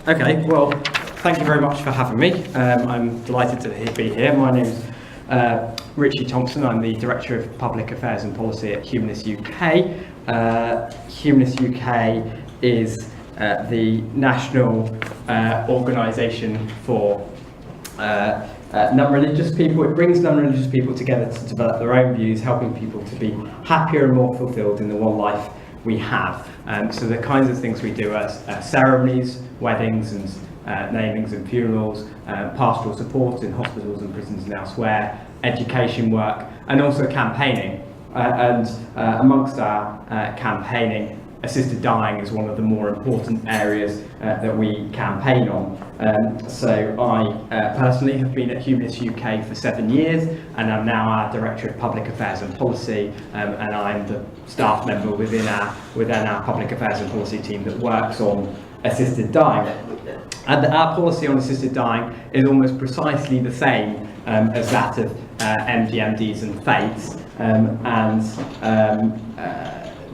Okay, well, thank you very much for having me. I'm delighted to be here. My name's Richy Thompson. I'm the Director of Public Affairs and Policy at Humanists UK. Humanists UK is the national organisation for non-religious people. It brings non-religious people together to develop their own views, helping people to be happier and more fulfilled in the one life we have. So the kinds of things we do are ceremonies, weddings and namings and funerals, pastoral support in hospitals and prisons and elsewhere, education work, and also campaigning. Amongst our campaigning, assisted dying is one of the more important areas that we campaign on. So I personally have been at Humanists UK for 7 years, and I'm now our Director of Public Affairs and Policy, and I'm the staff member within our Public Affairs and Policy team that works on assisted dying. And our policy on assisted dying is almost precisely the same as that of MDMDs and FATEs,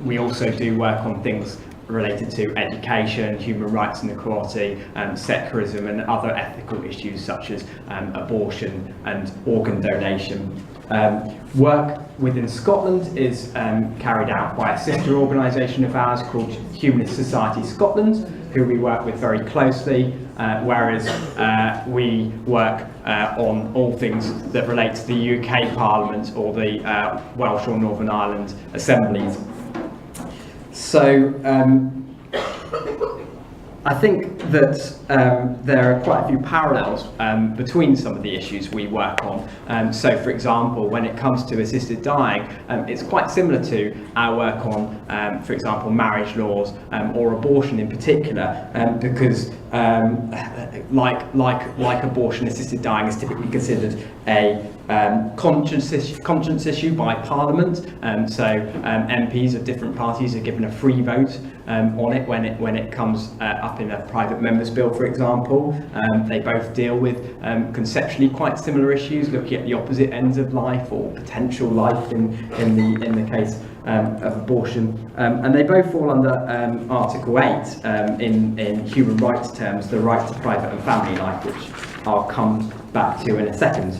we also do work on things related to education, human rights and equality, secularism and other ethical issues such as abortion and organ donation. Work within Scotland is carried out by a sister organisation of ours called Humanist Society Scotland, who we work with very closely, whereas we work on all things that relate to the UK Parliament or the Welsh or Northern Ireland assemblies. So I think that there are quite a few parallels between some of the issues we work on. So for example, when it comes to assisted dying, it's quite similar to our work on, for example, marriage laws or abortion in particular, because like abortion, assisted dying is typically considered a conscience issue by Parliament. So MPs of different parties are given a free vote on it when it comes up in a private member's bill, for example. They both deal with conceptually quite similar issues, looking at the opposite ends of life or potential life in the case of abortion, and they both fall under Article 8 in human rights terms, the right to private and family life, which I'll come back to in a second.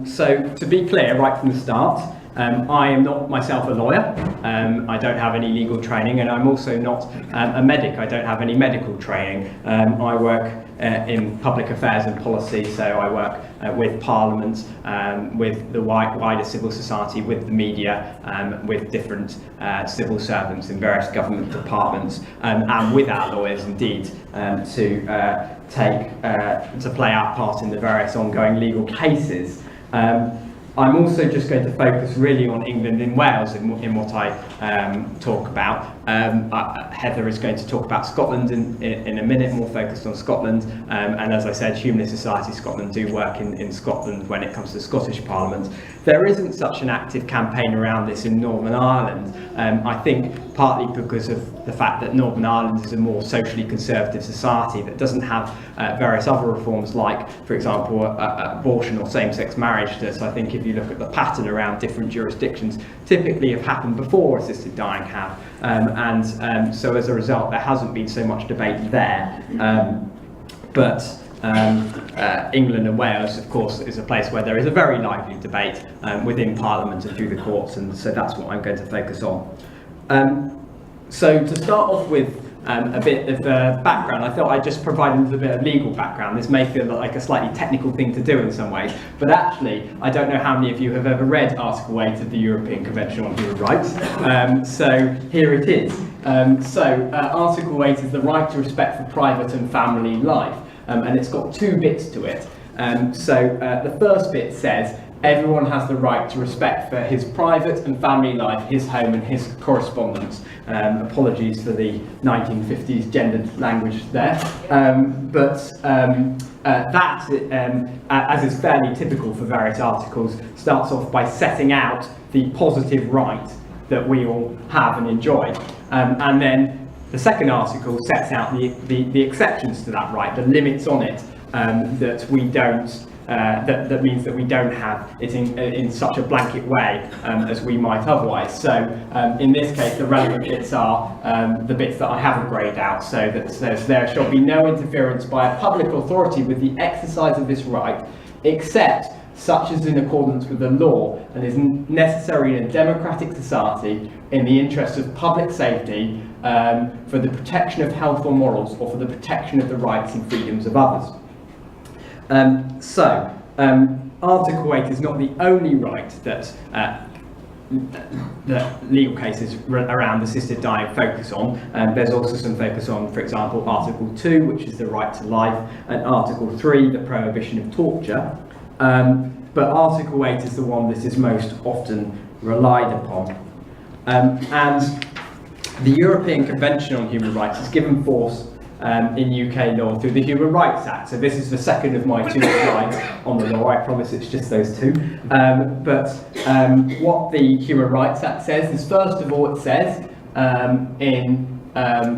So to be clear right from the start, I am not myself a lawyer. I don't have any legal training, and I'm also not a medic. I don't have any medical training. I work in public affairs and policy, so I work with Parliament, with the wider civil society, with the media, with different civil servants in various government departments, and with our lawyers indeed, to play our part in the various ongoing legal cases. I'm also just going to focus really on England and Wales in what I talk about. Heather is going to talk about Scotland in a minute, more focused on Scotland. And as I said, Humanist Society Scotland do work in Scotland when it comes to the Scottish Parliament. There isn't such an active campaign around this in Northern Ireland. I think partly because of the fact that Northern Ireland is a more socially conservative society that doesn't have various other reforms like, for example, abortion or same-sex marriage. So I think if you look at the pattern around different jurisdictions, typically have happened before assisted dying have. So as a result, there hasn't been so much debate there. But England and Wales, of course, is a place where there is a very lively debate within Parliament and through the courts, and so that's what I'm going to focus on. So to start off with a bit of background, I thought I'd just provide a little bit of legal background. This may feel like a slightly technical thing to do in some ways, but actually, I don't know how many of you have ever read Article 8 of the European Convention on Human Rights. So here it is. Article 8 is the right to respect for private and family life, and it's got two bits to it. The first bit says, everyone has the right to respect for his private and family life, his home and his correspondence. Apologies for the 1950s gendered language there. That, as is fairly typical for various articles, starts off by setting out the positive right that we all have and enjoy. And then the second article sets out the exceptions to that right, the limits on it, that we don't that means that we don't have it in such a blanket way as we might otherwise. So in this case, the relevant bits are the bits that I haven't greyed out, so that says there shall be no interference by a public authority with the exercise of this right, except such as in accordance with the law and is necessary in a democratic society in the interest of public safety, for the protection of health or morals, or for the protection of the rights and freedoms of others. Article 8 is not the only right that legal cases around assisted dying focus on. There's also some focus on, for example, Article 2, which is the right to life, and Article 3, the prohibition of torture. But Article 8 is the one that is most often relied upon. And the European Convention on Human Rights is given force in UK law through the Human Rights Act. So this is the second of my 2 slides on the law. I promise it's just those 2. What the Human Rights Act says is, first of all, it says in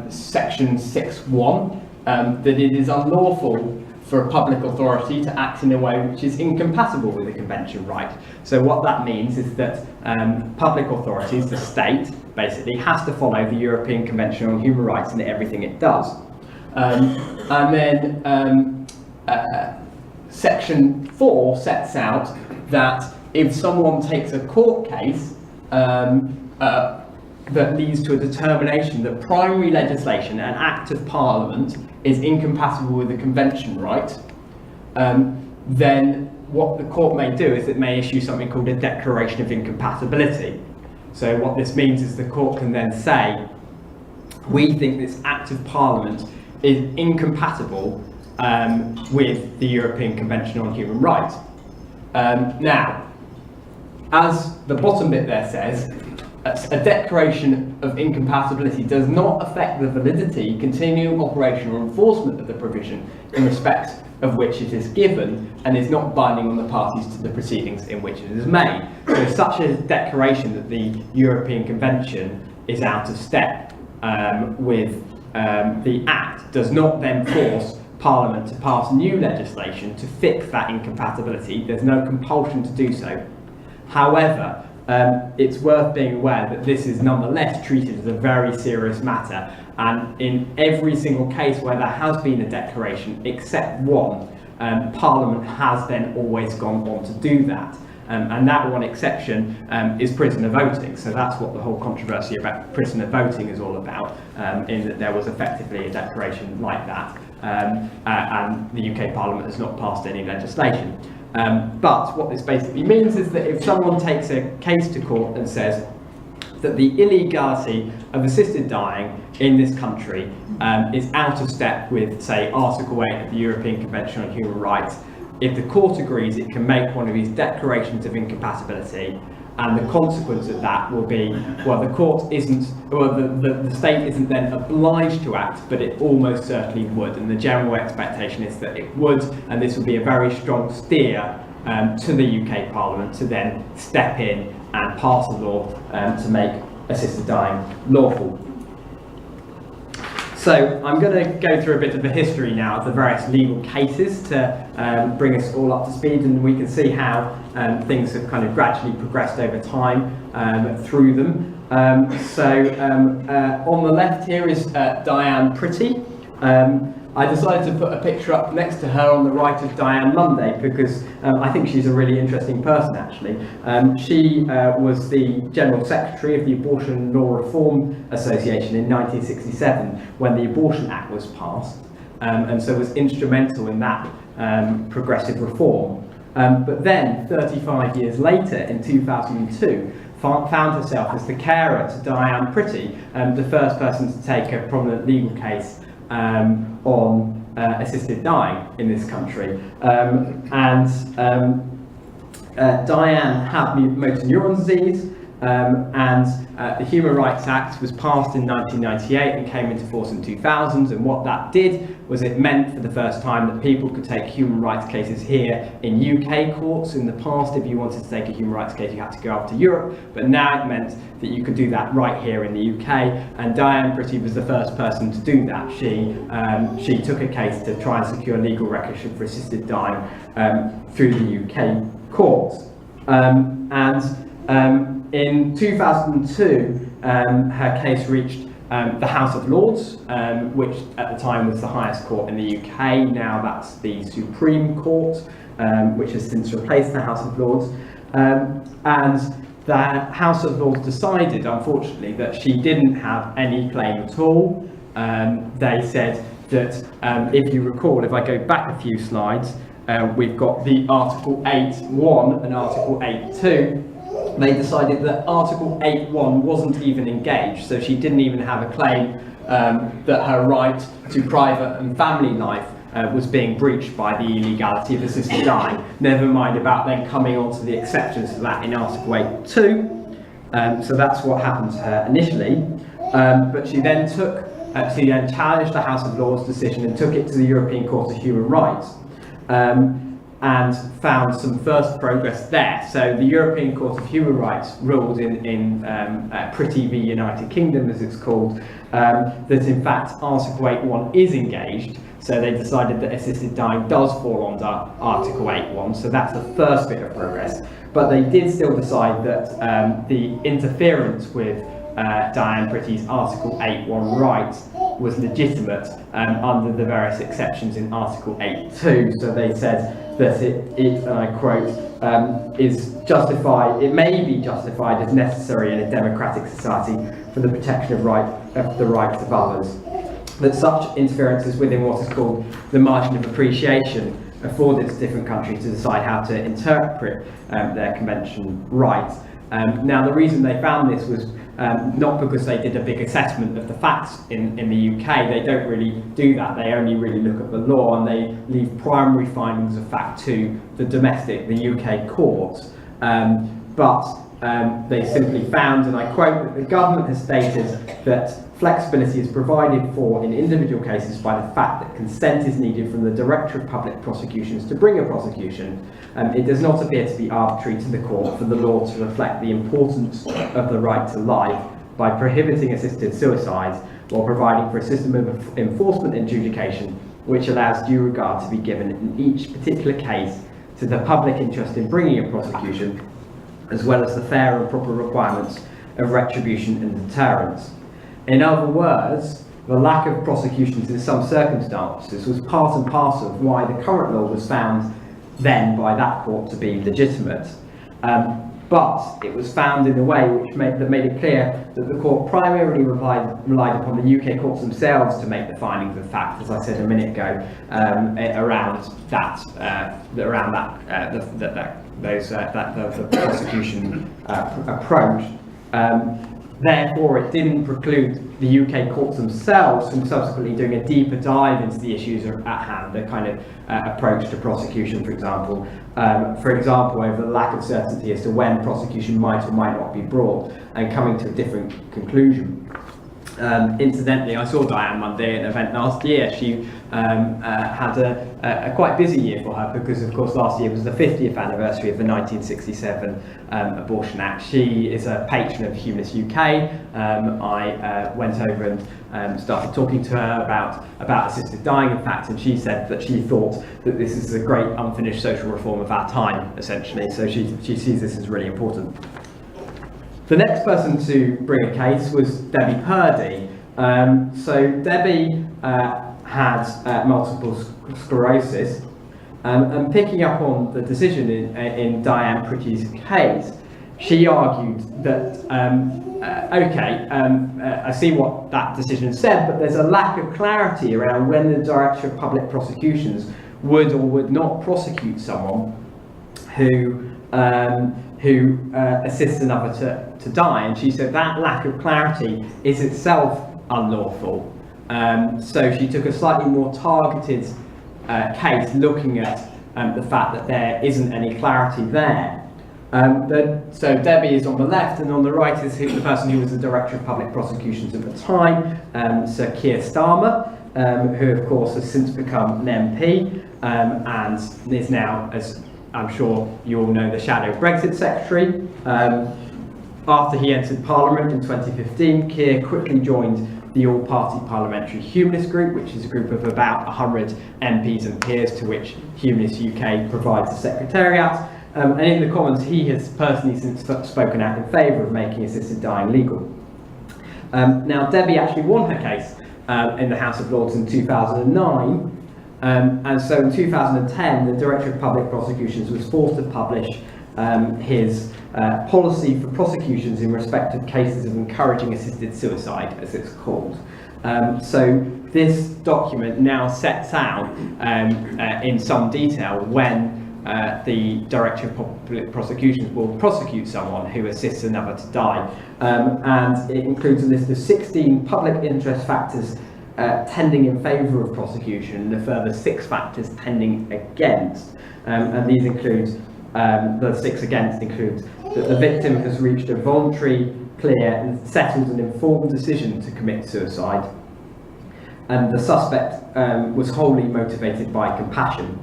section 6.1 that it is unlawful for a public authority to act in a way which is incompatible with the convention right. So what that means is that public authorities, the state, basically has to follow the European Convention on Human Rights in everything it does. And then section 4 sets out that if someone takes a court case that leads to a determination that primary legislation, an act of parliament, is incompatible with the convention right, then what the court may do is it may issue something called a declaration of incompatibility. So what this means is the court can then say, we think this act of parliament is incompatible with the European Convention on Human Rights. Now, as the bottom bit there says, a declaration of incompatibility does not affect the validity, continuing operation or enforcement of the provision in respect of which it is given, and is not binding on the parties to the proceedings in which it is made. So such a declaration that the European Convention is out of step with the Act does not then force Parliament to pass new legislation to fix that incompatibility. There's no compulsion to do so. However, it's worth being aware that this is nonetheless treated as a very serious matter, and in every single case where there has been a declaration except one, Parliament has then always gone on to do that. And that one exception is prisoner voting. So that's what the whole controversy about prisoner voting is all about, in that there was effectively a declaration like that, and the UK Parliament has not passed any legislation. But what this basically means is that if someone takes a case to court and says that the illegality of assisted dying in this country is out of step with, say, Article 8 of the European Convention on Human Rights, if the court agrees, it can make one of these declarations of incompatibility, and the consequence of that will be, well, the court isn't, well, the state isn't then obliged to act, but it almost certainly would, and the general expectation is that it would, and this would be a very strong steer to the UK Parliament to then step in and pass a law to make assisted dying lawful. So I'm going to go through a bit of the history now of the various legal cases to bring us all up to speed, and we can see how things have kind of gradually progressed over time through them. On the left here is Diane Pretty. I decided to put a picture up next to her on the right of Diane Munday because I think she's a really interesting person, actually. She was the General Secretary of the Abortion Law Reform Association in 1967 when the Abortion Act was passed, and so was instrumental in that progressive reform. But then, 35 years later, in 2002, found herself as the carer to Diane Pretty, the first person to take a prominent legal case on assisted dying in this country. Diane had motor neuron disease, The Human Rights Act was passed in 1998 and came into force in 2000, and what that did was it meant for the first time that people could take human rights cases here in UK courts. In the past, if you wanted to take a human rights case, you had to go up to Europe, but now it meant that you could do that right here in the UK, and Diane Pretty was the first person to do that. She took a case to try and secure legal recognition for assisted dying through the UK courts. In 2002, her case reached the House of Lords, which at the time was the highest court in the UK. Now that's the Supreme Court, which has since replaced the House of Lords. And the House of Lords decided, unfortunately, that she didn't have any claim at all. They said that, if you recall, if I go back a few slides, we've got the Article 8.1 and Article 8.2. They decided that Article 8.1 wasn't even engaged, so she didn't even have a claim that her right to private and family life was being breached by the illegality of assisted dying. Never mind about then coming on to the exceptions to that in Article 8.2. So that's what happened to her initially. But she then challenged the House of Lords decision and took it to the European Court of Human Rights. And found some first progress there. So the European Court of Human Rights ruled in Pretty v United Kingdom, as it's called, that in fact Article 8.1 is engaged. So they decided that assisted dying does fall under Article 8.1. So that's the first bit of progress. But they did still decide that the interference with Diane Pretty's Article 8.1 rights was legitimate under the various exceptions in Article 8.2. So they said that it and I quote, is justified, it may be justified as necessary in a democratic society for the protection of the rights of others. That such interference is within what is called the margin of appreciation afforded to different countries to decide how to interpret their convention rights. Now, the reason they found this was not because they did a big assessment of the facts in the UK. They don't really do that. They only really look at the law, and they leave primary findings of fact to the UK courts. But they simply found, and I quote, that the government has stated that flexibility is provided for in individual cases by the fact that consent is needed from the Director of Public Prosecutions to bring a prosecution. It does not appear to be arbitrary to the court for the law to reflect the importance of the right to life by prohibiting assisted suicides while providing for a system of enforcement and adjudication which allows due regard to be given in each particular case to the public interest in bringing a prosecution, as well as the fair and proper requirements of retribution and deterrence. In other words, the lack of prosecutions in some circumstances was part and parcel of why the current law was found then by that court to be legitimate. But it was found in a way which made it clear that the court primarily relied upon the UK courts themselves to make the findings of fact, as I said a minute ago, around the prosecution approach. Therefore, it didn't preclude the UK courts themselves from subsequently doing a deeper dive into the issues at hand, the kind of approach to prosecution, for example. Over the lack of certainty as to when prosecution might or might not be brought, and coming to a different conclusion. Incidentally, I saw Diane one day at an event last year. She had a quite busy year for her because, of course, last year was the 50th anniversary of the 1967 Abortion Act. She is a patron of Humanists UK. I went over and started talking to her about assisted dying, in fact, and she said that she thought that this is a great unfinished social reform of our time, essentially. So she sees this as really important. The next person to bring a case was Debbie Purdy. So Debbie had multiple sclerosis, and picking up on the decision in Diane Pretty's case, she argued that, I see what that decision said, but there's a lack of clarity around when the Director of Public Prosecutions would or would not prosecute someone who assists another to die, and she said that lack of clarity is itself unlawful. So she took a slightly more targeted case looking at the fact that there isn't any clarity there. So Debbie is on the left, and on the right is the person who was the Director of Public Prosecutions at the time, Sir Keir Starmer, who of course has since become an MP and is now, as I'm sure you all know, the Shadow Brexit Secretary. After he entered Parliament in 2015, Keir quickly joined the all-party parliamentary Humanist group, which is a group of about 100 MPs and peers to which Humanists UK provides a secretariat. And in the Commons, he has personally since spoken out in favour of making assisted dying legal. Now, Debbie actually won her case in the House of Lords in 2009, and so in 2010, the Director of Public Prosecutions was forced to publish his policy for prosecutions in respect of cases of encouraging assisted suicide, as it's called. So this document now sets out in some detail when the Director of Public Prosecutions will prosecute someone who assists another to die. And it includes a list of 16 public interest factors tending in favour of prosecution, and a further 6 factors tending against. And these include, the 6 against include that the victim has reached a voluntary, clear and settled and informed decision to commit suicide, and the suspect was wholly motivated by compassion.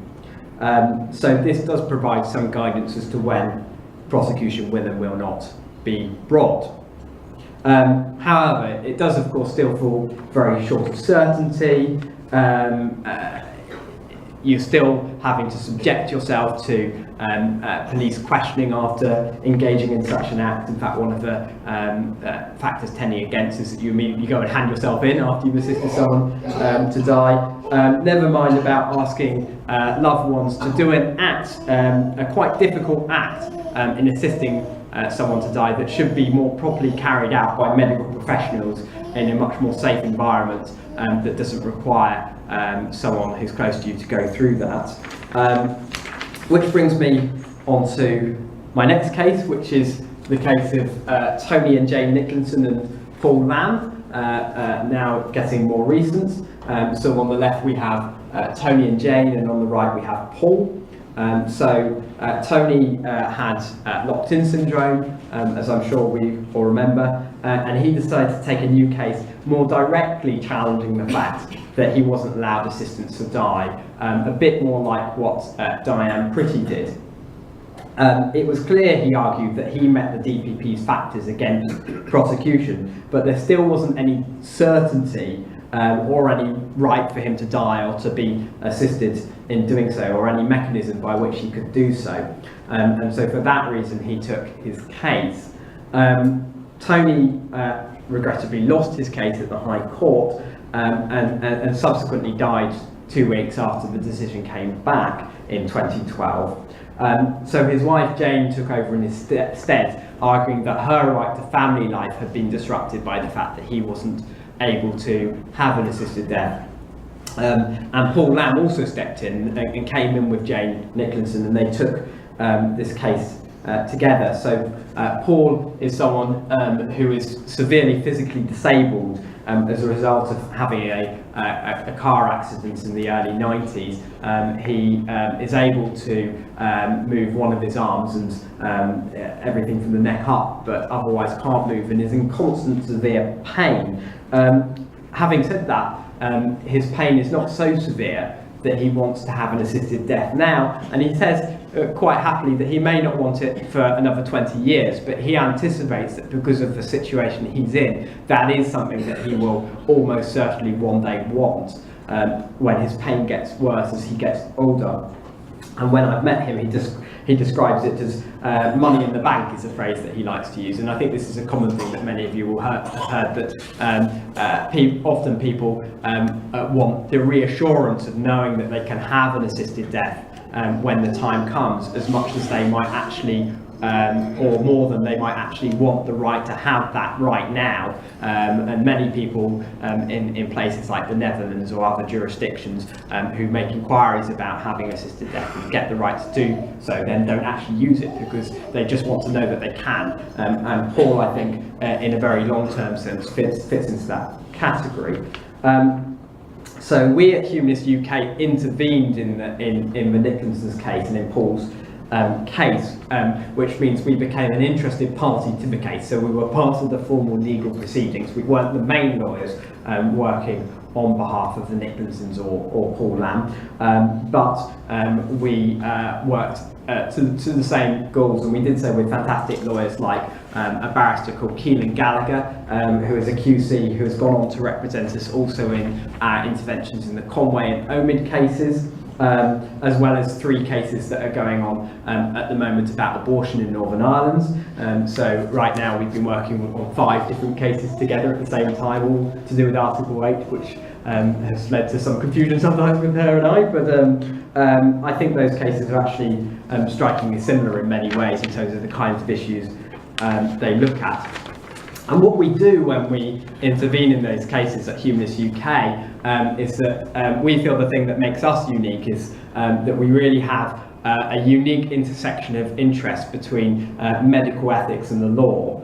So this does provide some guidance as to when prosecution will and will not be brought. However, it does of course still fall very short of certainty. You're still having to subject yourself to police questioning after engaging in such an act. In fact, one of the factors tending against is that you immediately go and hand yourself in after you've assisted someone to die. Never mind about asking loved ones to do an act, a quite difficult act in assisting someone to die that should be more properly carried out by medical professionals in a much more safe environment that doesn't require someone who's close to you to go through that. Which brings me on to my next case, which is the case of Tony and Jane Nicholson and Paul Lamb, now getting more recent. So on the left we have Tony and Jane, and on the right we have Paul. Tony had locked-in syndrome, as I'm sure we all remember, and he decided to take a new case more directly challenging the fact that he wasn't allowed assistance to die, a bit more like what Diane Pretty did. It was clear, he argued, that he met the DPP's factors against prosecution, but there still wasn't any certainty or any right for him to die or to be assisted in doing so, or any mechanism by which he could do so. And so for that reason he took his case. Tony regrettably lost his case at the High Court and subsequently died 2 weeks after the decision came back in 2012. So his wife Jane took over in his stead, arguing that her right to family life had been disrupted by the fact that he wasn't able to have an assisted death. And Paul Lamb also stepped in and came in with Jane Nicholson, and they took this case together. So Paul is someone who is severely physically disabled as a result of having a car accident in the early 90s. He is able to move one of his arms and everything from the neck up, but otherwise can't move and is in constant severe pain. Having said that, his pain is not so severe that he wants to have an assisted death now, and he says quite happily that he may not want it for another 20 years, but he anticipates that because of the situation he's in, that is something that he will almost certainly one day want when his pain gets worse as he gets older. And when I've met him, he describes it as money in the bank is a phrase that he likes to use, and I think this is a common thing that many of you will have heard, that often people want the reassurance of knowing that they can have an assisted death when the time comes, as much as they might actually, or more than they might actually want the right to have that right now. And many people in places like the Netherlands or other jurisdictions who make inquiries about having assisted death and get the right to do so, then don't actually use it because they just want to know that they can. And Paul, I think, in a very long-term sense, fits into that category. So we at Humanists UK intervened in the Nicholson's case and in Paul's case, which means we became an interested party to the case. So we were part of the formal legal proceedings. We weren't the main lawyers working on behalf of the Nick Linsons or Paul Lamb, but we worked to the same goals, and we did so with fantastic lawyers like a barrister called Keelan Gallagher, who is a QC who has gone on to represent us also in our interventions in the Conway and Omid cases, as well as 3 cases that are going on at the moment about abortion in Northern Ireland. So right now we've been working on 5 different cases together at the same time, all to do with Article 8, which has led to some confusion sometimes with her and I, but I think those cases are actually strikingly similar in many ways in terms of the kinds of issues they look at. And what we do when we intervene in those cases at Humanists UK is that we feel the thing that makes us unique is that we really have a unique intersection of interest between medical ethics and the law.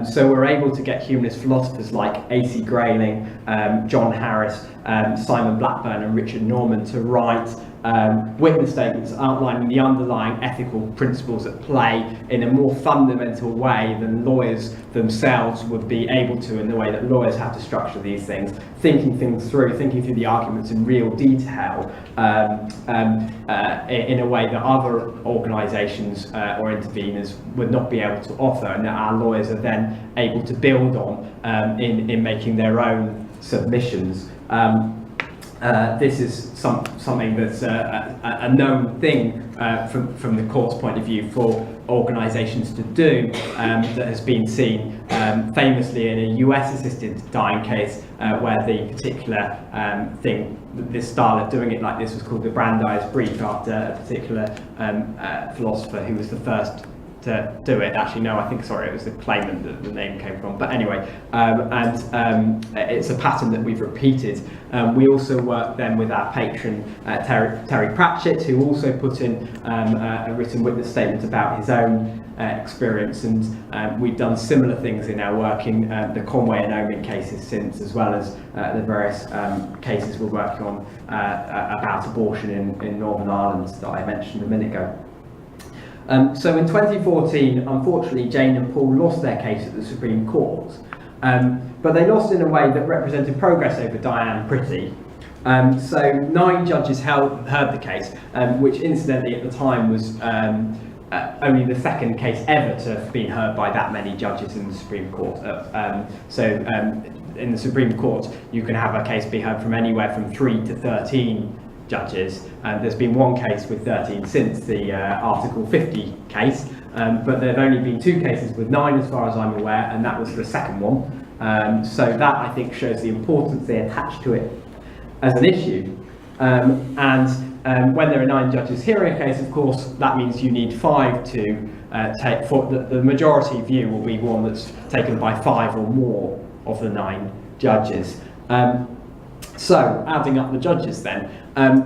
So we're able to get humanist philosophers like A.C. Grayling, John Harris, Simon Blackburn and Richard Norman to write witness statements outlining the underlying ethical principles at play in a more fundamental way than lawyers themselves would be able to, in the way that lawyers have to structure these things, thinking through the arguments in real detail, in a way that other organisations or interveners would not be able to offer, and that our lawyers are then able to build on in making their own submissions. This is something that's a known thing from the court's point of view for organisations to do, that has been seen famously in a US-assisted dying case where the particular this style of doing it like this was called the Brandeis Brief, after a particular philosopher who was the first to do it. Actually, no, it was the claimant that the name came from. But anyway, it's a pattern that we've repeated. We also work then with our patron Terry Pratchett, who also put in a written witness statement about his own experience, and we've done similar things in our work in the Conway and Omen cases since, as well as the various cases we're working on about abortion in Northern Ireland that I mentioned a minute ago. So in 2014, unfortunately, Jane and Paul lost their case at the Supreme Court, but they lost in a way that represented progress over Diane Pretty. So 9 judges heard the case, which incidentally at the time was only the second case ever to have been heard by that many judges in the Supreme Court. In the Supreme Court, you can have a case be heard from anywhere from 3 to 13 judges. There's been one case with 13 since the Article 50 case, but there have only been 2 cases with 9 as far as I'm aware, and that was the second one. So that, I think, shows the importance they attach to it as an issue. And when there are 9 judges hearing a case, of course, that means you need 5 to take. For the majority view will be one that's taken by 5 or more of the 9 judges. So, adding up the judges then,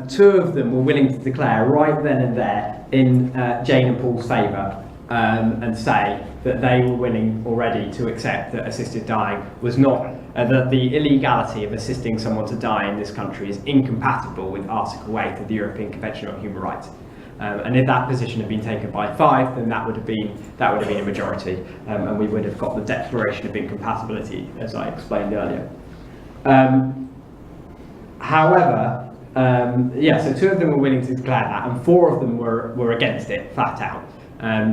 2 of them were willing to declare right then and there in Jane and Paul's favour, and say that they were willing already to accept that assisted dying was not, that the illegality of assisting someone to die in this country is incompatible with Article 8 of the European Convention on Human Rights. And if that position had been taken by 5, then that would have been a majority, and we would have got the Declaration of Incompatibility, as I explained earlier. However, so 2 of them were willing to declare that, and 4 of them were against it, flat out.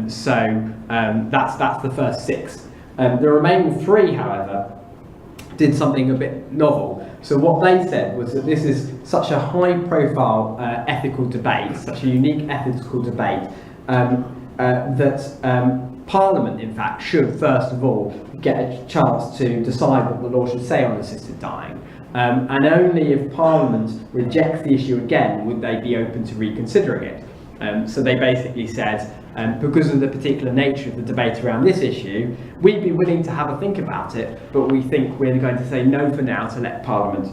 So that's the first 6. The remaining 3, however, did something a bit novel. So what they said was that this is such a high-profile ethical debate, such a unique ethical debate, that Parliament, in fact, should first of all get a chance to decide what the law should say on assisted dying. And only if Parliament rejects the issue again would they be open to reconsidering it. So they basically said, because of the particular nature of the debate around this issue, we'd be willing to have a think about it, but we think we're going to say no for now to let Parliament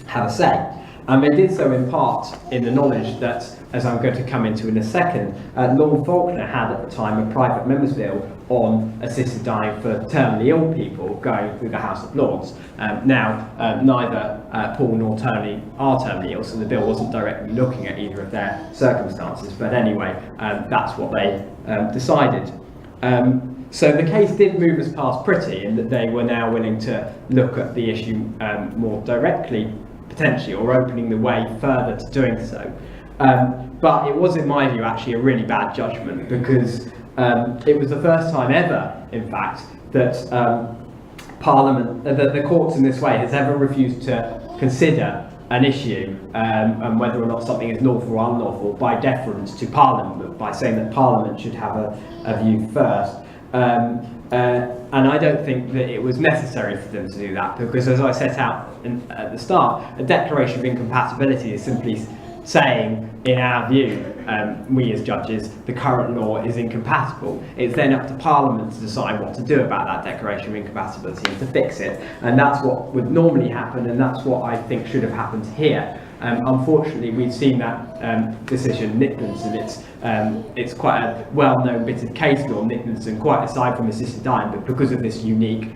have a say. And they did so in part in the knowledge that, as I'm going to come into in a second, Lord Faulkner had at the time a private member's bill on assisted dying for terminally ill people going through the House of Lords. Neither Paul nor Tony are terminally ill, so the bill wasn't directly looking at either of their circumstances. But anyway, that's what they decided. So the case did move us past pretty, in that they were now willing to look at the issue more directly, potentially, or opening the way further to doing so. But it was, in my view, actually a really bad judgment, because it was the first time ever, in fact, that Parliament, that the courts in this way has ever refused to consider an issue and whether or not something is lawful or unlawful by deference to Parliament, by saying that Parliament should have a view first. And I don't think that it was necessary for them to do that, because, as I set out at the start, a declaration of incompatibility is simply saying, in our view, we as judges, the current law is incompatible. It's then up to Parliament to decide what to do about that declaration of incompatibility and to fix it. And that's what would normally happen, and that's what I think should have happened here. Unfortunately, we've seen that decision, Nicklinson. It's quite a well-known bit of case law, Nicklinson, quite aside from assisted dying, but because of this unique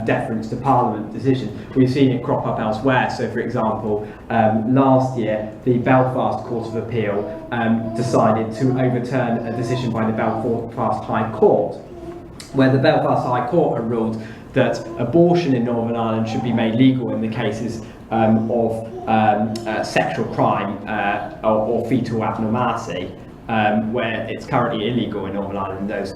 deference to Parliament decision, we've seen it crop up elsewhere. So, for example, last year, the Belfast Court of Appeal decided to overturn a decision by the Belfast High Court, where the Belfast High Court had ruled that abortion in Northern Ireland should be made legal in the cases of sexual crime or fetal abnormality, where it's currently illegal in Northern Ireland in those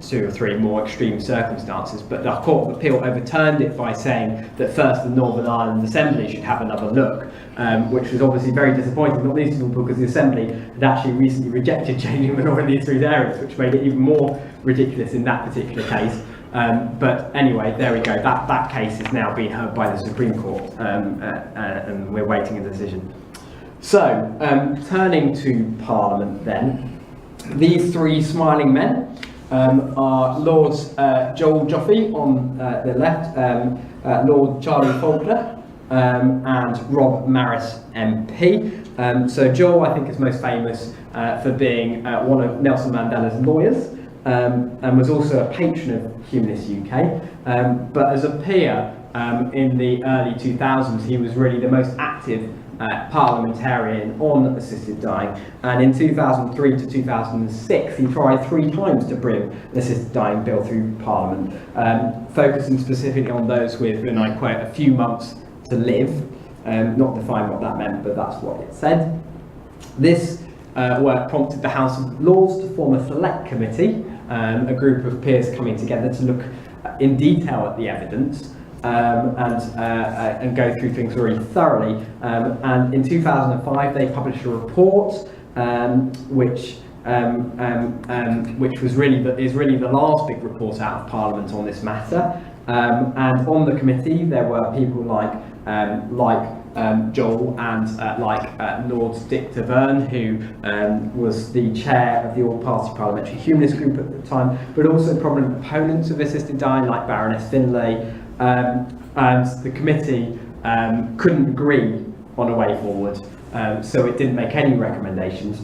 two or three more extreme circumstances. But the Court of Appeal overturned it by saying that first the Northern Ireland Assembly should have another look, which was obviously very disappointing, not least of all because the Assembly had actually recently rejected changing the law in these three areas, which made it even more ridiculous in that particular case. But anyway, there we go. That case is now being heard by the Supreme Court, and we're waiting a decision. So, turning to Parliament then, these three smiling men are Lords Joel Joffe on the left, Lord Charlie Faulkner, and Rob Maris MP. So Joel, I think, is most famous for being one of Nelson Mandela's lawyers, and was also a patron of Humanists UK. But as a peer in the early 2000s, he was really the most active parliamentarian on assisted dying, and in 2003 to 2006 he tried 3 times to bring an assisted dying bill through Parliament, focusing specifically on those with, and I quote, a few months to live, not define what that meant, but that's what it said. This work prompted the House of Lords to form a select committee, a group of peers coming together to look in detail at the evidence and go through things very thoroughly. And in 2005, they published a report which was really the last big report out of Parliament on this matter. And on the committee, there were people like Joel and Lord Dick Deverne, who was the chair of the All-Party Parliamentary Humanist Group at the time, but also prominent opponents of assisted dying like Baroness Finlay. And the committee couldn't agree on a way forward, so it didn't make any recommendations.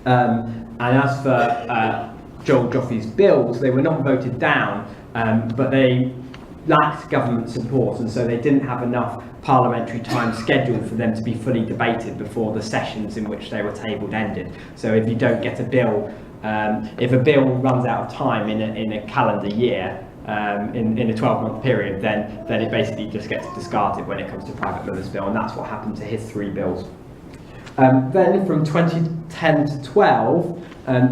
And as for Joel Joffe's bills, they were not voted down, but they lacked government support, and so they didn't have enough parliamentary time scheduled for them to be fully debated before the sessions in which they were tabled ended. So if you don't get a bill, if a bill runs out of time in a calendar year, in a 12-month period, then it basically just gets discarded when it comes to private member's bill, and that's what happened to his 3 bills. Then from 2010 to 12,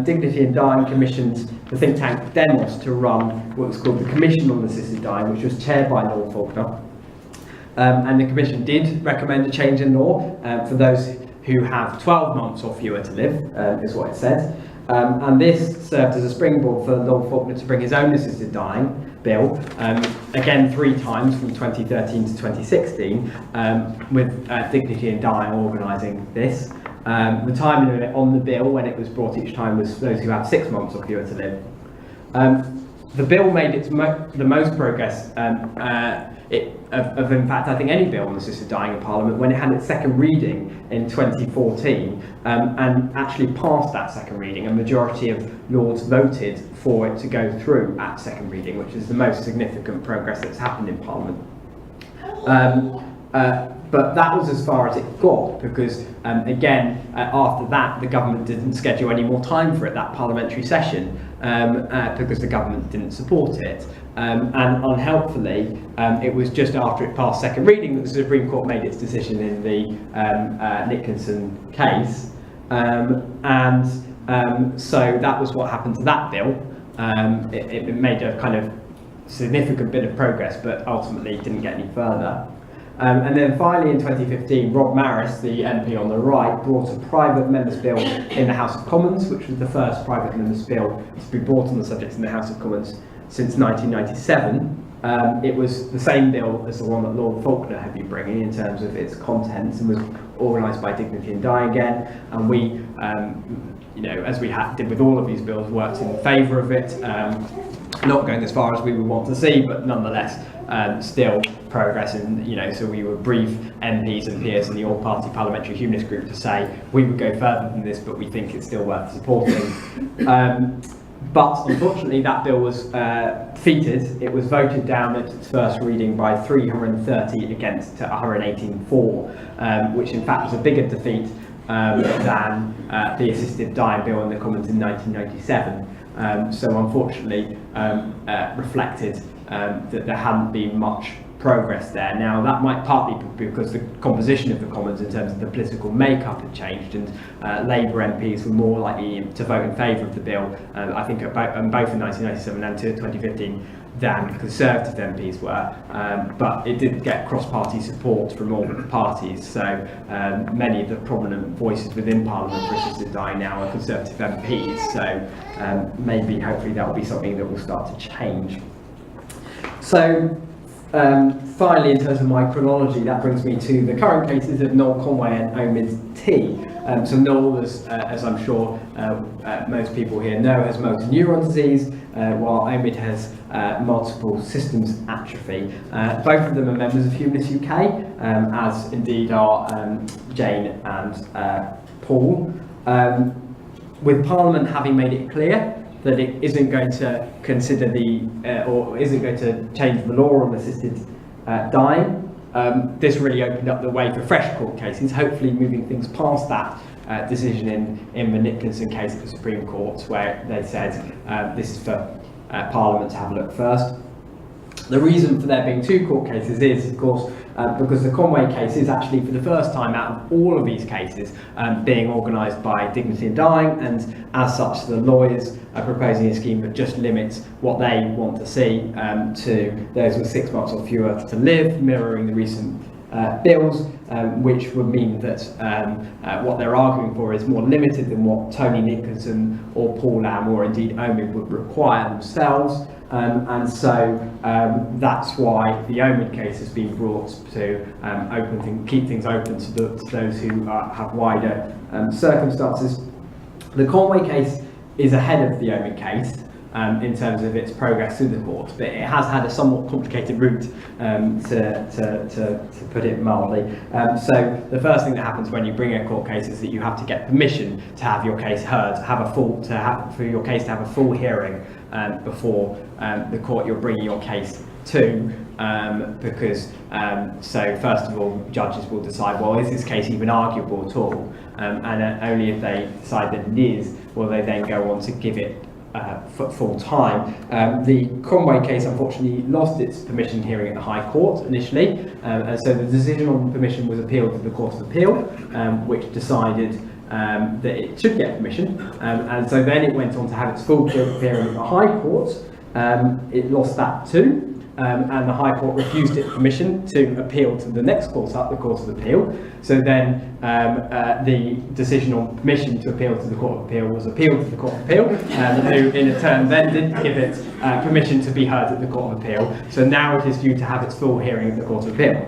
Dignity and Dying commissioned the think tank Demos to run what was called the Commission on Assisted Dying, which was chaired by Lord Faulkner. And the Commission did recommend a change in law for those who have 12 months or fewer to live, is what it said. And this served as a springboard for Lord Faulkner to bring his own assisted dying bill, again 3 times from 2013 to 2016, with Dignity and Dying organising this. The time limit on the bill when it was brought each time was those who have 6 months or fewer to live. The bill made the most progress of in fact, I think any bill on assisted dying in Parliament when it had its second reading in 2014 and actually passed that second reading. A majority of Lords voted for it to go through at second reading, which is the most significant progress that's happened in Parliament. But that was as far as it got, because again, after that, the government didn't schedule any more time for it, that parliamentary session, because the government didn't support it. And unhelpfully, it was just after it passed second reading that the Supreme Court made its decision in the Nicholson case. So that was what happened to that bill. It made a kind of significant bit of progress, but ultimately didn't get any further. And then finally in 2015, Rob Maris, the MP on the right, brought a private members' bill in the House of Commons, which was the first private members' bill to be brought on the subject in the House of Commons since 1997. It was the same bill as the one that Lord Faulkner had been bringing in terms of its contents, and was organised by Dignity in Dying again. And we, as we did with all of these bills, worked in favour of it. Not going as far as we would want to see, but nonetheless still progress. And so we would brief MPs and peers in the all-party parliamentary humanist group to say we would go further than this, but we think it's still worth supporting. But unfortunately, that bill was defeated. It was voted down at its first reading by 330 against to 118 for, which in fact was a bigger defeat than the assisted dying bill in the Commons in 1997. So unfortunately reflected that there hadn't been much progress there. Now that might partly be because the composition of the Commons in terms of the political makeup had changed, and Labour MPs were more likely to vote in favour of the bill, I think both in 1997 and 2015, than Conservative MPs were, but it did get cross-party support from all the parties, so many of the prominent voices within Parliament for assisted dying now are Conservative MPs, so maybe hopefully that will be something that will start to change. So finally, in terms of my chronology, that brings me to the current cases of Noel Conway and Omid T. So Noel, as I'm sure most people here know, has motor neuron disease, while Omid has multiple systems atrophy. Both of them are members of Humanists UK, as indeed are Jane and Paul. With Parliament having made it clear that it isn't going to consider or isn't going to change the law on assisted dying, this really opened up the way for fresh court cases, hopefully moving things past that decision in the Nicholson case at the Supreme Court, where they said this is for Parliament to have a look first. The reason for there being two court cases is, of course, because the Conway case is actually for the first time out of all of these cases being organised by Dignity in Dying, and as such the lawyers are proposing a scheme that just limits what they want to see to those with 6 months or fewer to live, mirroring the recent bills, which would mean that what they're arguing for is more limited than what Tony Nicholson or Paul Lamb or indeed Omid would require themselves. And so that's why the Omid case has been brought to keep things open to those who have wider circumstances. The Conway case is ahead of the Omid case in terms of its progress through the court, but it has had a somewhat complicated route, to put it mildly. So the first thing that happens when you bring a court case is that you have to get permission to have your case heard, for your case to have a full hearing before the court you're bringing your case to, because so first of all, judges will decide, well, is this case even arguable at all? And only if they decide that it is, will they then go on to give it full time. The Conway case unfortunately lost its permission hearing at the High Court initially, and so the decision on permission was appealed to the Court of Appeal, which decided that it should get permission, and so then it went on to have its full hearing at the High Court. It lost that too, and the High Court refused it permission to appeal to the next court up, the Court of Appeal. So then the decision on permission to appeal to the Court of Appeal was appealed to the Court of Appeal, who in turn then did give it permission to be heard at the Court of Appeal. So now it is due to have its full hearing at the Court of Appeal.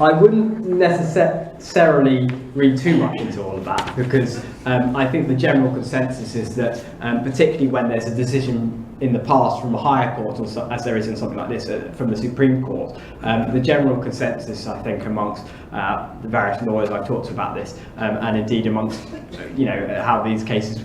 I wouldn't necessarily read too much into all of that, because I think the general consensus is that particularly when there's a decision in the past from a higher court, or so, as there is in something like this from the Supreme Court. The general consensus, I think, amongst the various lawyers I've talked to about this, and indeed amongst how these cases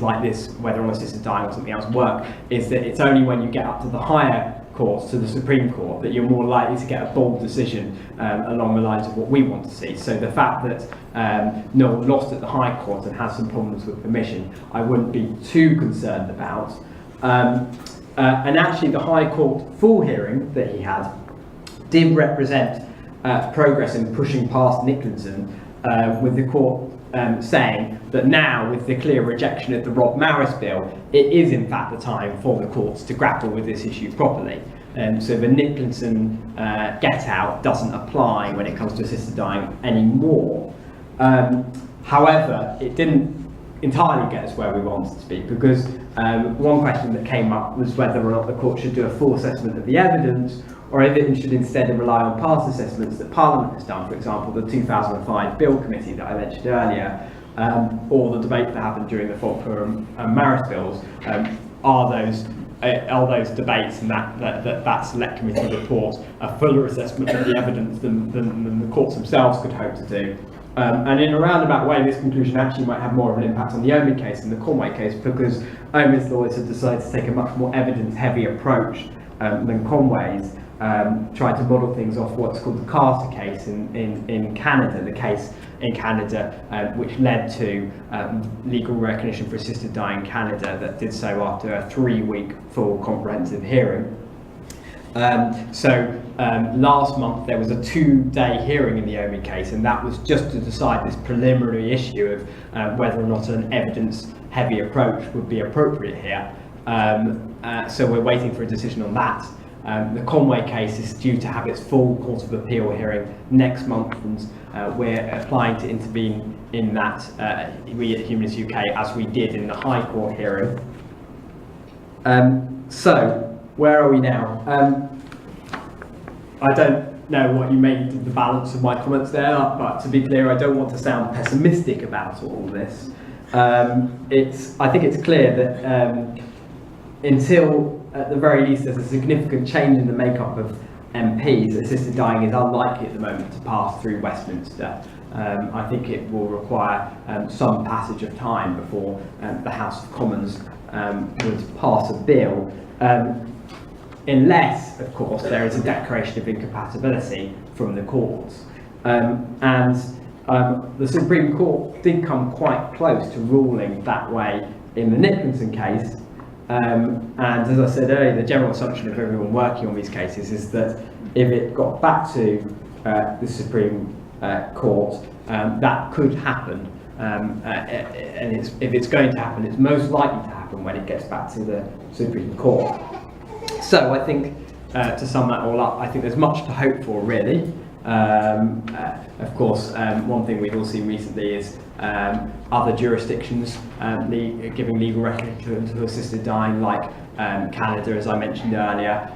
like this, whether on assisted dying or something else, work, is that it's only when you get up to the higher courts, to the Supreme Court, that you're more likely to get a bold decision along the lines of what we want to see. So the fact that Noel lost at the High Court and has some problems with permission, I wouldn't be too concerned about. And actually the High Court full hearing that he had did represent progress in pushing past Nicholson, with the court saying that now, with the clear rejection of the Rob Maris bill, it is in fact the time for the courts to grapple with this issue properly. So the Nicholson get out doesn't apply when it comes to assisted dying anymore. However, it didn't entirely get us where we wanted to be, because one question that came up was whether or not the court should do a full assessment of the evidence, or if it should instead rely on past assessments that Parliament has done, for example, the 2005 Bill Committee that I mentioned earlier, or the debate that happened during the Faulkner and Maris bills. Are those debates and that select committee report a fuller assessment of the evidence than the courts themselves could hope to do? And in a roundabout way, this conclusion actually might have more of an impact on the Omi case than the Conway case, because Omi's lawyers have decided to take a much more evidence-heavy approach than Conway's, tried to model things off what's called the Carter case in Canada, the case in Canada which led to legal recognition for assisted dying in Canada, that did so after a 3-week full comprehensive hearing. Last month there was a 2-day hearing in the Omi case, and that was just to decide this preliminary issue of whether or not an evidence-heavy approach would be appropriate here. So we're waiting for a decision on that. The Conway case is due to have its full Court of Appeal hearing next month, and we're applying to intervene in that, we at Humanists UK, as we did in the High Court hearing. So, where are we now? I don't know what you made of the balance of my comments there, but to be clear, I don't want to sound pessimistic about all this. I think it's clear that until, at the very least, there's a significant change in the makeup of MPs, assisted dying is unlikely at the moment to pass through Westminster. I think it will require some passage of time before the House of Commons would pass a bill. Unless, of course, there is a declaration of incompatibility from the courts. The Supreme Court did come quite close to ruling that way in the Nicholson case. And as I said earlier, the general assumption of everyone working on these cases is that if it got back to the Supreme Court, that could happen. And if it's going to happen, it's most likely to happen when it gets back to the Supreme Court. So I think, to sum that all up, I think there's much to hope for, really. Of course, one thing we've all seen recently is other jurisdictions giving legal recognition to assisted dying, like Canada, as I mentioned earlier,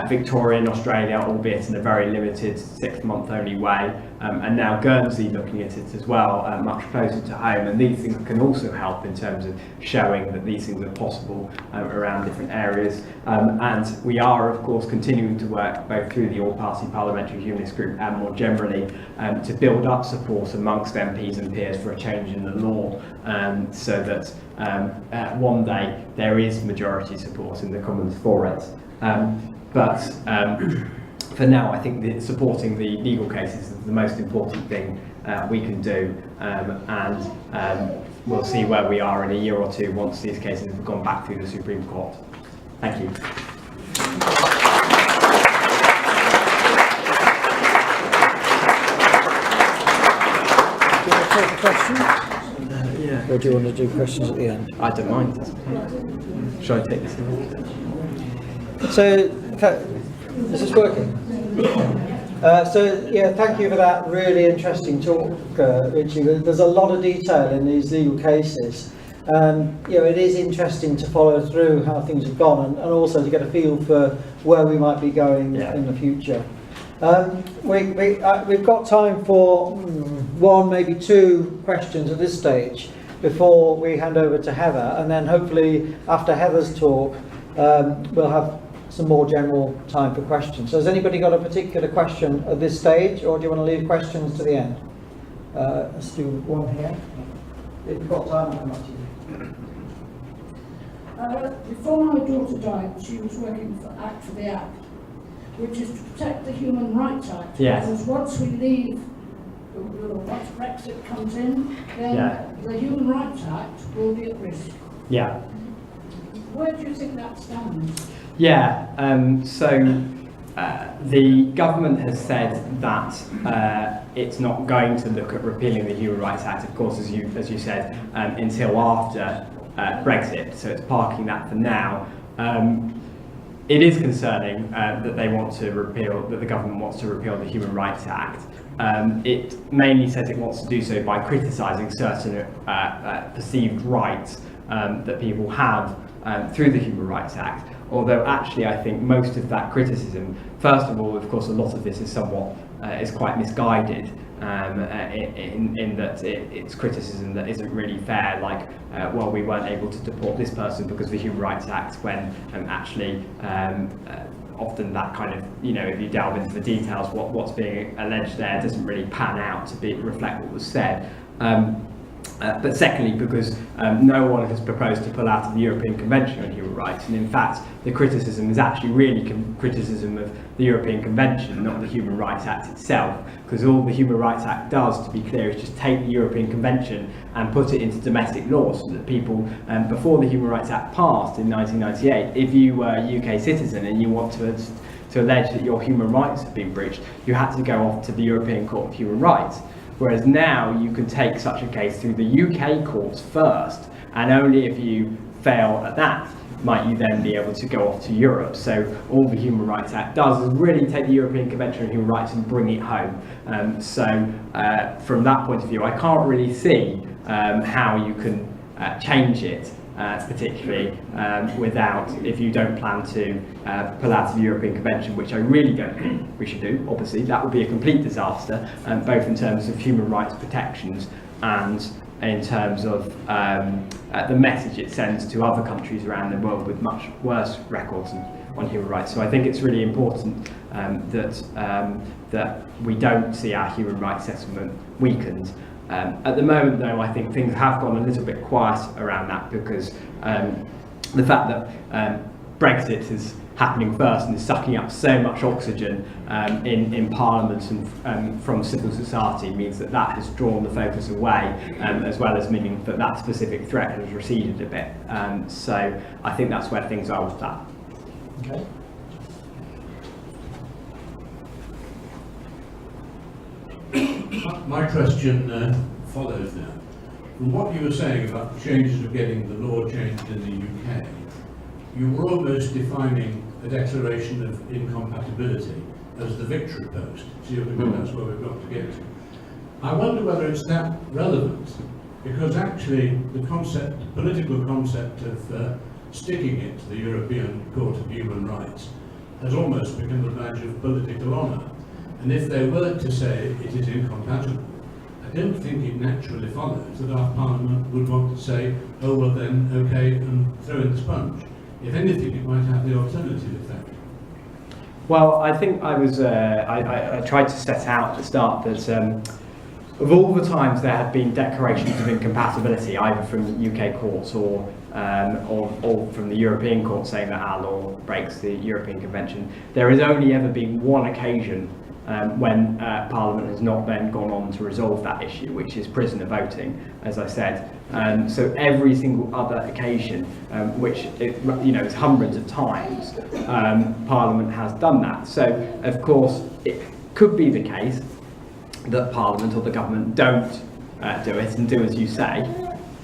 Victoria and Australia, albeit in a very limited 6-month only way, and now Guernsey looking at it as well, much closer to home. And these things can also help in terms of showing that these things are possible around different areas. And we are, of course, continuing to work both through the All-Party Parliamentary Humanist Group and more generally to build up support amongst MPs and peers for a change in the law, so that one day there is majority support in the Commons for it. But for now, I think that supporting the legal cases is the most important thing we can do, and we'll see where we are in a year or two once these cases have gone back through the Supreme Court. Thank you. Questions? Yeah. Or do you want to do questions at the end? I don't mind. Shall I take this? So, is this working? Thank you for that really interesting talk, Richie. There's a lot of detail in these legal cases. It is interesting to follow through how things have gone, and also to get a feel for where we might be going in the future. We've got time for one, maybe two questions at this stage. before we hand over to Heather, and then hopefully after Heather's talk we'll have some more general time for questions. So has anybody got a particular question at this stage, or do you want to leave questions to the end? Let's do one here. If you've got time, I'll come up to you. Before my daughter died, she was working for Act for the Act, which is to protect the Human Rights Act. Yes. Because once we leave, once Brexit comes in, then the Human Rights Act will be at risk. Yeah. Where do you think that stands? Yeah, the government has said that it's not going to look at repealing the Human Rights Act, of course, as you said, until after Brexit. So it's parking that for now. It is concerning that they want to repeal, that the government wants to repeal the Human Rights Act. It mainly says it wants to do so by criticising certain perceived rights that people have through the Human Rights Act. Although actually I think most of that criticism, first of all, of course, a lot of this is somewhat, is quite misguided in that it's criticism that isn't really fair, like, well, we weren't able to deport this person because of the Human Rights Act, when actually often that kind of, you know, if you delve into the details, what's being alleged there doesn't really pan out to reflect what was said. But secondly, because no one has proposed to pull out of the European Convention on Human Rights, and in fact the criticism is actually really criticism of the European Convention, not the Human Rights Act itself, because all the Human Rights Act does, to be clear, is just take the European Convention and put it into domestic law, so that people, before the Human Rights Act passed in 1998, if you were a UK citizen and you want to allege that your human rights have been breached, you had to go off to the European Court of Human Rights. Whereas now you can take such a case through the UK courts first, and only if you fail at that might you then be able to go off to Europe. So all the Human Rights Act does is really take the European Convention on Human Rights and bring it home. From that point of view, I can't really see how you can change it, particularly without, if you don't plan to pull out of the European Convention, which I really don't think we should do. Obviously that would be a complete disaster, both in terms of human rights protections and in terms of the message it sends to other countries around the world with much worse records on human rights. So I think it's really important that we don't see our human rights settlement weakened. At the moment, though, I think things have gone a little bit quiet around that, because the fact that Brexit is happening first and is sucking up so much oxygen in Parliament and from civil society means that has drawn the focus away, as well as meaning that specific threat has receded a bit. So I think that's where things are with that. Okay. My question follows now. From what you were saying about the changes of getting the law changed in the UK, you were almost defining a declaration of incompatibility as the victory post. So you think that's where we've got to get to. I wonder whether it's that relevant, because actually the political concept of sticking it to the European Court of Human Rights has almost become a badge of political honour. And if they were to say it is incompatible, I don't think it naturally follows that our Parliament would want to say, oh well then, okay, and throw in the sponge. If anything, it might have the alternative effect. Well, I think I tried to set out at the start that of all the times there have been declarations of incompatibility, either from UK courts or from the European court saying that our law breaks the European Convention, there has only ever been one occasion when Parliament has not then gone on to resolve that issue, which is prisoner voting, as I said. So every single other occasion, which is hundreds of times, Parliament has done that. So of course it could be the case that Parliament or the government don't do it and do as you say,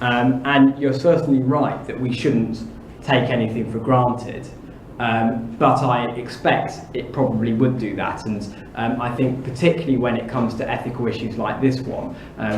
and you're certainly right that we shouldn't take anything for granted. But I expect it probably would do that, and I think particularly when it comes to ethical issues like this one,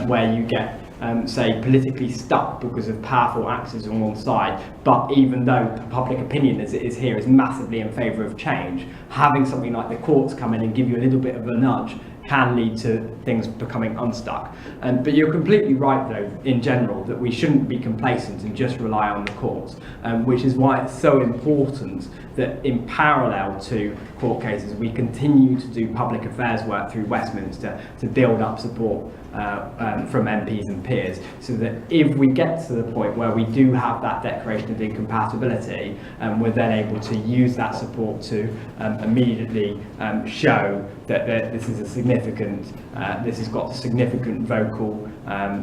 where you get, say, politically stuck because of powerful actors on one side, but even though public opinion as it is here is massively in favour of change, having something like the courts come in and give you a little bit of a nudge can lead to things becoming unstuck. But you're completely right, though, in general, that we shouldn't be complacent and just rely on the courts, which is why it's so important that in parallel to court cases, we continue to do public affairs work through Westminster to build up support from MPs and peers, so that if we get to the point where we do have that declaration of incompatibility, we're then able to use that support to immediately show that this is a significant, this has got significant vocal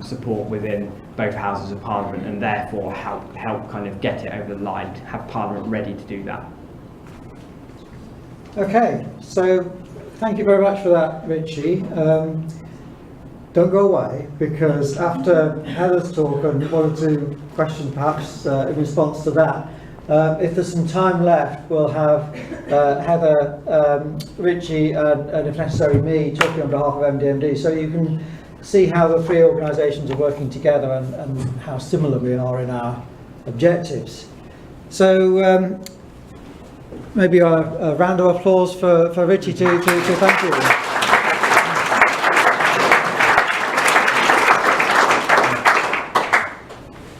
support within both houses of Parliament, and therefore help kind of get it over the line, have Parliament ready to do that. Okay, so thank you very much for that, Richy. Don't go away, because after Heather's talk and one or two questions perhaps in response to that, if there's some time left, we'll have Heather, Richy and if necessary me talking on behalf of MDMD, so you can see how the three organisations are working together and how similar we are in our objectives. So maybe a round of applause for Richy to thank you.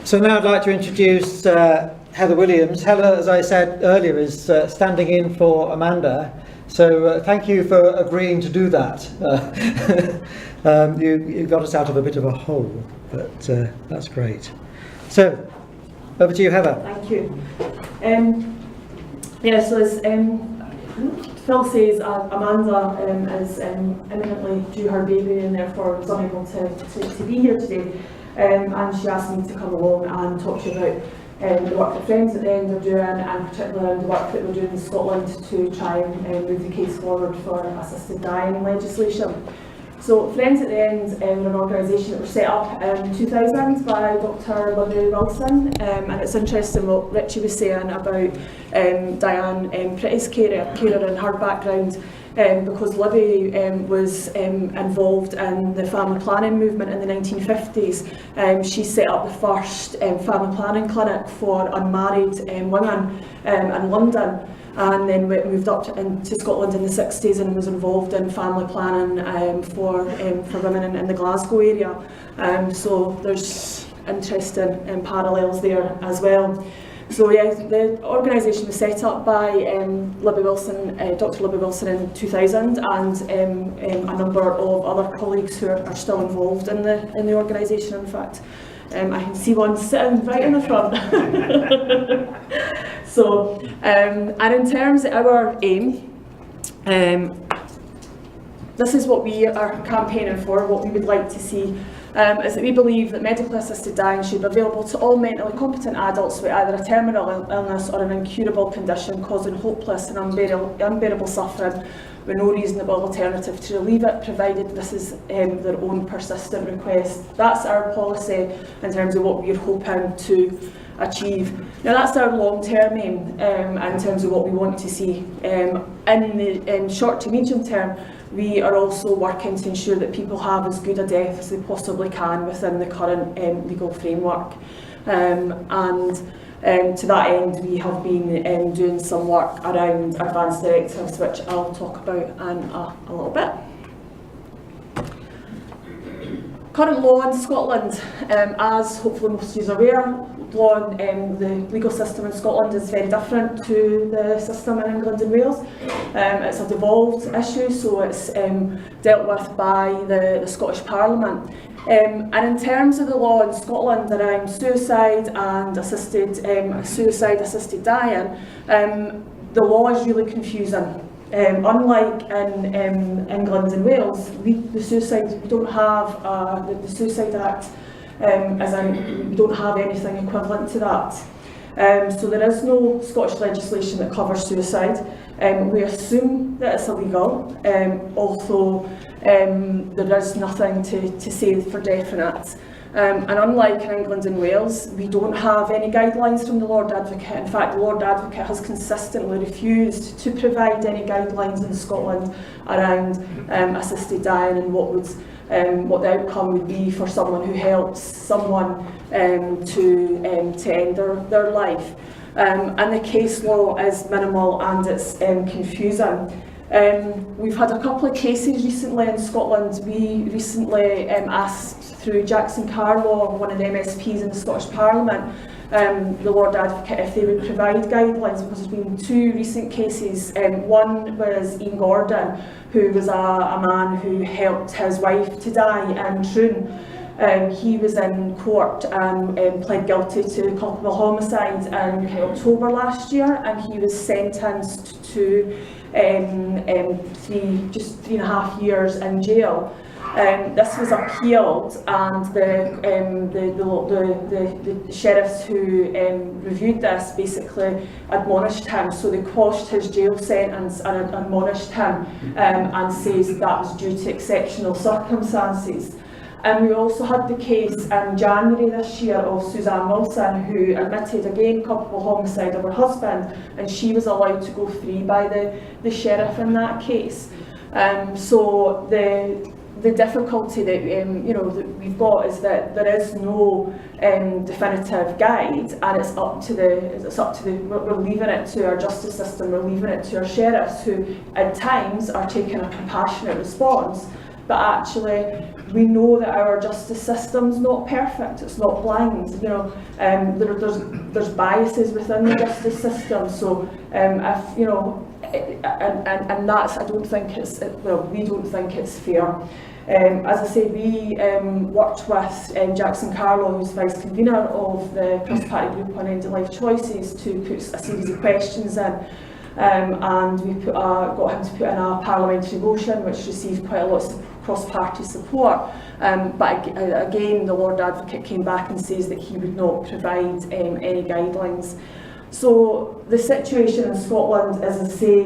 So now I'd like to introduce Heather Williams. Heather, as I said earlier, is standing in for Amanda. So thank you for agreeing to do that. You got us out of a bit of a hole, but that's great. So over to you, Heather. Thank you. So as Phil says, Amanda is imminently due her baby and therefore was unable to be here today. And she asked me to come along and talk to you about the work that Friends at the End are doing, and particularly the work that we're doing in Scotland to try and move the case forward for assisted dying legislation. So Friends at the End are an organisation that was set up in 2000 by Dr. Libby Wilson, and it's interesting what Richy was saying about Diane Pretty's carer and her background. Because Libby was involved in the family planning movement in the 1950s. She set up the first family planning clinic for unmarried women in London, and then moved up into Scotland in the 60s and was involved in family planning for women in the Glasgow area. So there's interesting parallels there as well. So yeah, the organisation was set up by Libby Wilson, Dr. Libby Wilson in 2000, and a number of other colleagues who are still involved in the organisation. In fact, I can see one sitting right in the front. So, and in terms of our aim, this is what we are campaigning for, what we would like to see. Is that we believe that medically assisted dying should be available to all mentally competent adults with either a terminal illness or an incurable condition causing hopeless and unbearable suffering, with no reasonable alternative to relieve it, provided this is their own persistent request. That's our policy in terms of what we're hoping to achieve. Now that's our long-term aim in terms of what we want to see. In the short to medium term, we are also working to ensure that people have as good a death as they possibly can within the current legal framework. To that end, we have been doing some work around advanced directives, which I'll talk about in a little bit. Current law in Scotland, as hopefully most of you are aware, law in the legal system in Scotland is very different to the system in England and Wales. It's a devolved issue, so it's dealt with by the Scottish Parliament. And in terms of the law in Scotland around suicide and suicide-assisted dying, the law is really confusing. Unlike in England and Wales, we don't have the Suicide Act, as in we don't have anything equivalent to that. So there is no Scottish legislation that covers suicide. We assume that it's illegal, although there is nothing to say for definite. And unlike in England and Wales, we don't have any guidelines from the Lord Advocate. In fact, the Lord Advocate has consistently refused to provide any guidelines in Scotland around assisted dying and what the outcome would be for someone who helps someone to end their life. And the case law is minimal and it's confusing. We've had a couple of cases recently in Scotland. We recently asked through Jackson Carlaw, one of the MSPs in the Scottish Parliament, the Lord Advocate, if they would provide guidelines, because there's been 2 recent cases. One was Ian Gordon, who was a man who helped his wife to die in Troon. He was in court and pled guilty to culpable homicide in October last year, and he was sentenced to 3.5 years in jail. This was appealed, and the sheriffs who reviewed this basically admonished him. So they quashed his jail sentence and admonished him, and says that was due to exceptional circumstances. And we also had the case in January this year of Suzanne Wilson, who admitted again culpable homicide of her husband, and she was allowed to go free by the sheriff in that case. So the difficulty that that we've got is that there is no definitive guide, and it's up to we're leaving it to our justice system, we're leaving it to our sheriffs, who at times are taking a compassionate response, but actually we know that our justice system's not perfect, it's not blind. There's biases within the justice system. So and that's, I don't think it's, we don't think it's fair. As I say, we worked with Jackson Carlaw, who's vice convener of the cross-party group on end-of-life choices, to put a series of questions in. And we got him to put in a parliamentary motion, which received quite a lot of cross-party support. But again, the Lord Advocate came back and says that he would not provide any guidelines. So the situation in Scotland is, as I say,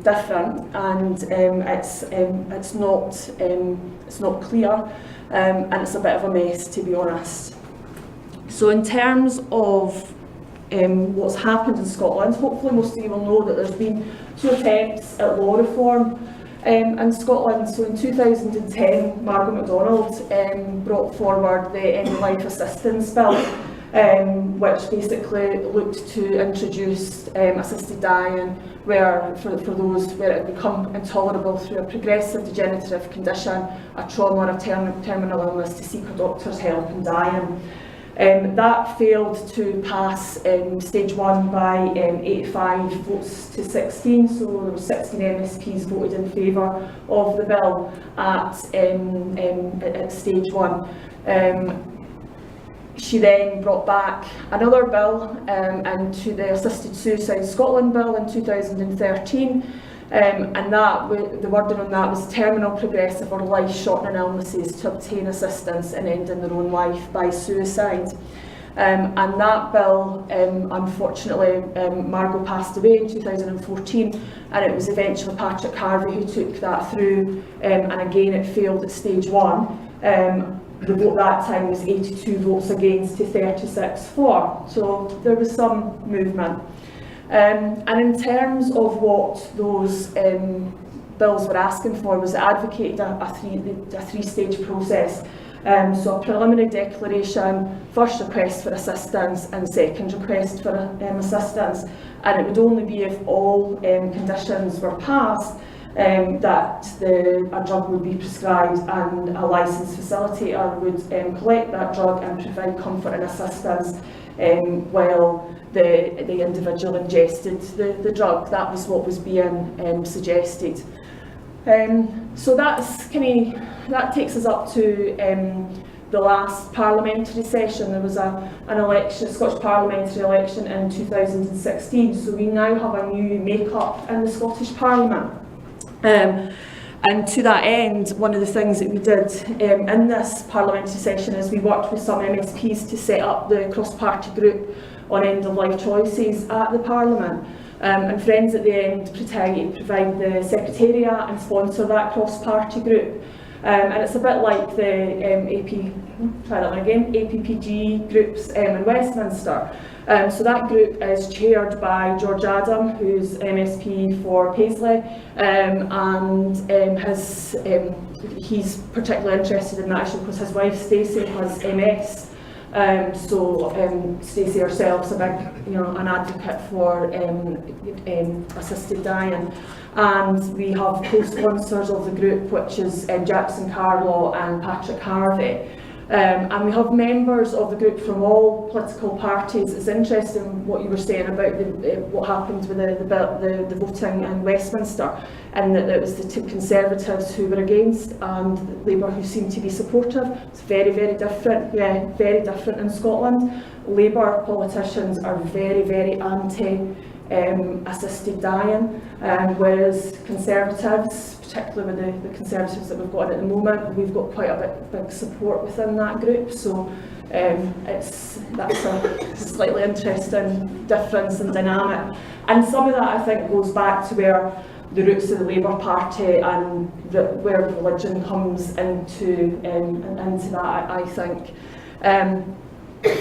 different, and it's not clear, and it's a bit of a mess, to be honest. So in terms of what's happened in Scotland, hopefully most of you will know that there's been 2 attempts at law reform in Scotland. So in 2010, Margaret MacDonald brought forward the End-of-Life Assistance Bill, which basically looked to introduce assisted dying where, for those where it had become intolerable through a progressive degenerative condition, a trauma or a terminal illness, to seek a doctor's help in dying. That failed to pass stage 1 by 85 votes to 16, so there were 16 MSPs voted in favour of the bill at stage 1. She then brought back another bill into the Assisted Suicide Scotland Bill in 2013, and that the wording on that was terminal, progressive or life-shortening illnesses to obtain assistance in ending their own life by suicide. And that bill, unfortunately, Margot passed away in 2014, and it was eventually Patrick Harvey who took that through, and again it failed at stage 1. The vote that time was 82 votes against to 36 for, so there was some movement. And in terms of what those bills were asking for, was advocated a three-stage process. So a preliminary declaration, first request for assistance and second request for assistance, and it would only be if all conditions were passed that a drug would be prescribed, and a licensed facilitator would collect that drug and provide comfort and assistance while the individual ingested the drug. That was what was being suggested. So that takes us up to the last parliamentary session. There was an election, a Scottish parliamentary election in 2016, so we now have a new make-up in the Scottish Parliament. And to that end, one of the things that we did in this parliamentary session is we worked with some MSPs to set up the cross-party group on end-of-life choices at the Parliament. And Friends at the End provide the secretariat and sponsor that cross-party group. And it's a bit like the APPG groups in Westminster. So that group is chaired by George Adam, who's MSP for Paisley, and he's particularly interested in that issue because his wife Stacey has MS. Stacey herself's a big, an advocate for assisted dying, and we have co-sponsors of the group, which is Jackson Carlaw and Patrick Harvey. And we have members of the group from all political parties. It's interesting what you were saying about what happened with the voting in Westminster, and that it was the two Conservatives who were against and Labour who seemed to be supportive. It's very, very different. Yeah, very different in Scotland. Labour politicians are very, very anti assisted dying, whereas Conservatives, particularly with the Conservatives that we've got at the moment, we've got quite a big support within that group. So that's a slightly interesting difference in dynamic. And some of that, I think, goes back to where the roots of the Labour Party and where religion comes into that, I think.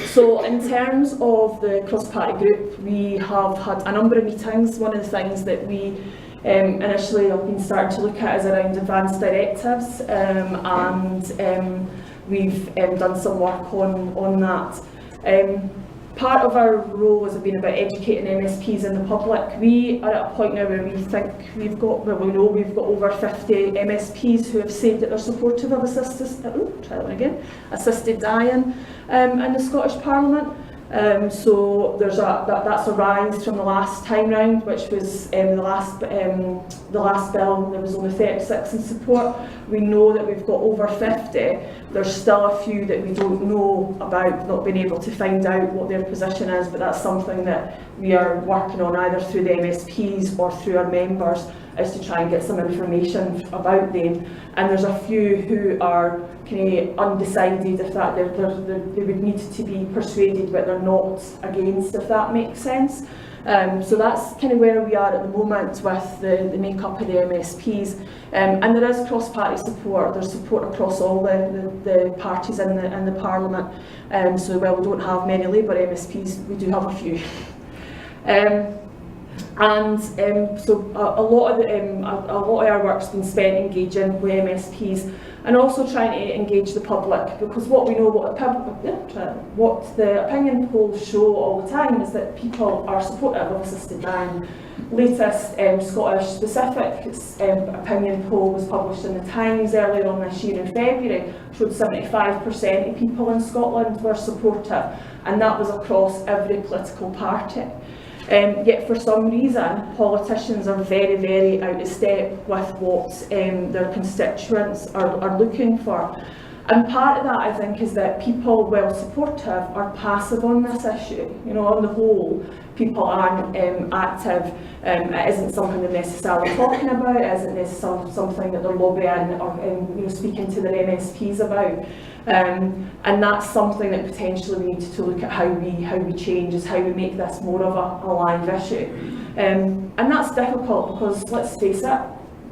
So in terms of the cross-party group, we have had a number of meetings. One of the things that we initially have been starting to look at is around advanced directives, and we've done some work on that. Part of our role has been about educating MSPs and the public. We are at a point now where we think we know we've got over 50 MSPs who have said that they're supportive of assisted dying in the Scottish Parliament. So there's that's a rise from the last time round, which was the last bill. There was only 36 in support. We know that we've got over 50. There's still a few that we don't know about, not being able to find out what their position is, but that's something that we are working on either through the MSPs or through our members, is to try and get some information about them. And there's a few who are kind of undecided if that they would need to be persuaded, but they're not against, if that makes sense. So that's kind of where we are at the moment with the makeup of the MSPs. And there is cross-party support. There's support across all the parties in the Parliament. So while we don't have many Labour MSPs, we do have a few. So a lot of our work's been spent engaging with MSPs and also trying to engage the public, because what we know, what the opinion polls show all the time is that people are supportive of assisted dying. Latest Scottish specific opinion poll was published in the Times earlier on this year in February, showed 75% of people in Scotland were supportive, and that was across every political party. Yet for some reason, politicians are very, very out of step with what their constituents are looking for. And part of that, I think, is that people, while supportive, are passive on this issue. On the whole, people aren't active. It isn't something they're necessarily talking about. It isn't necessarily something that they're lobbying or speaking to their MSPs about. And that's something that potentially we need to look at how we change, is how we make this more of a live issue. And that's difficult because, let's face it,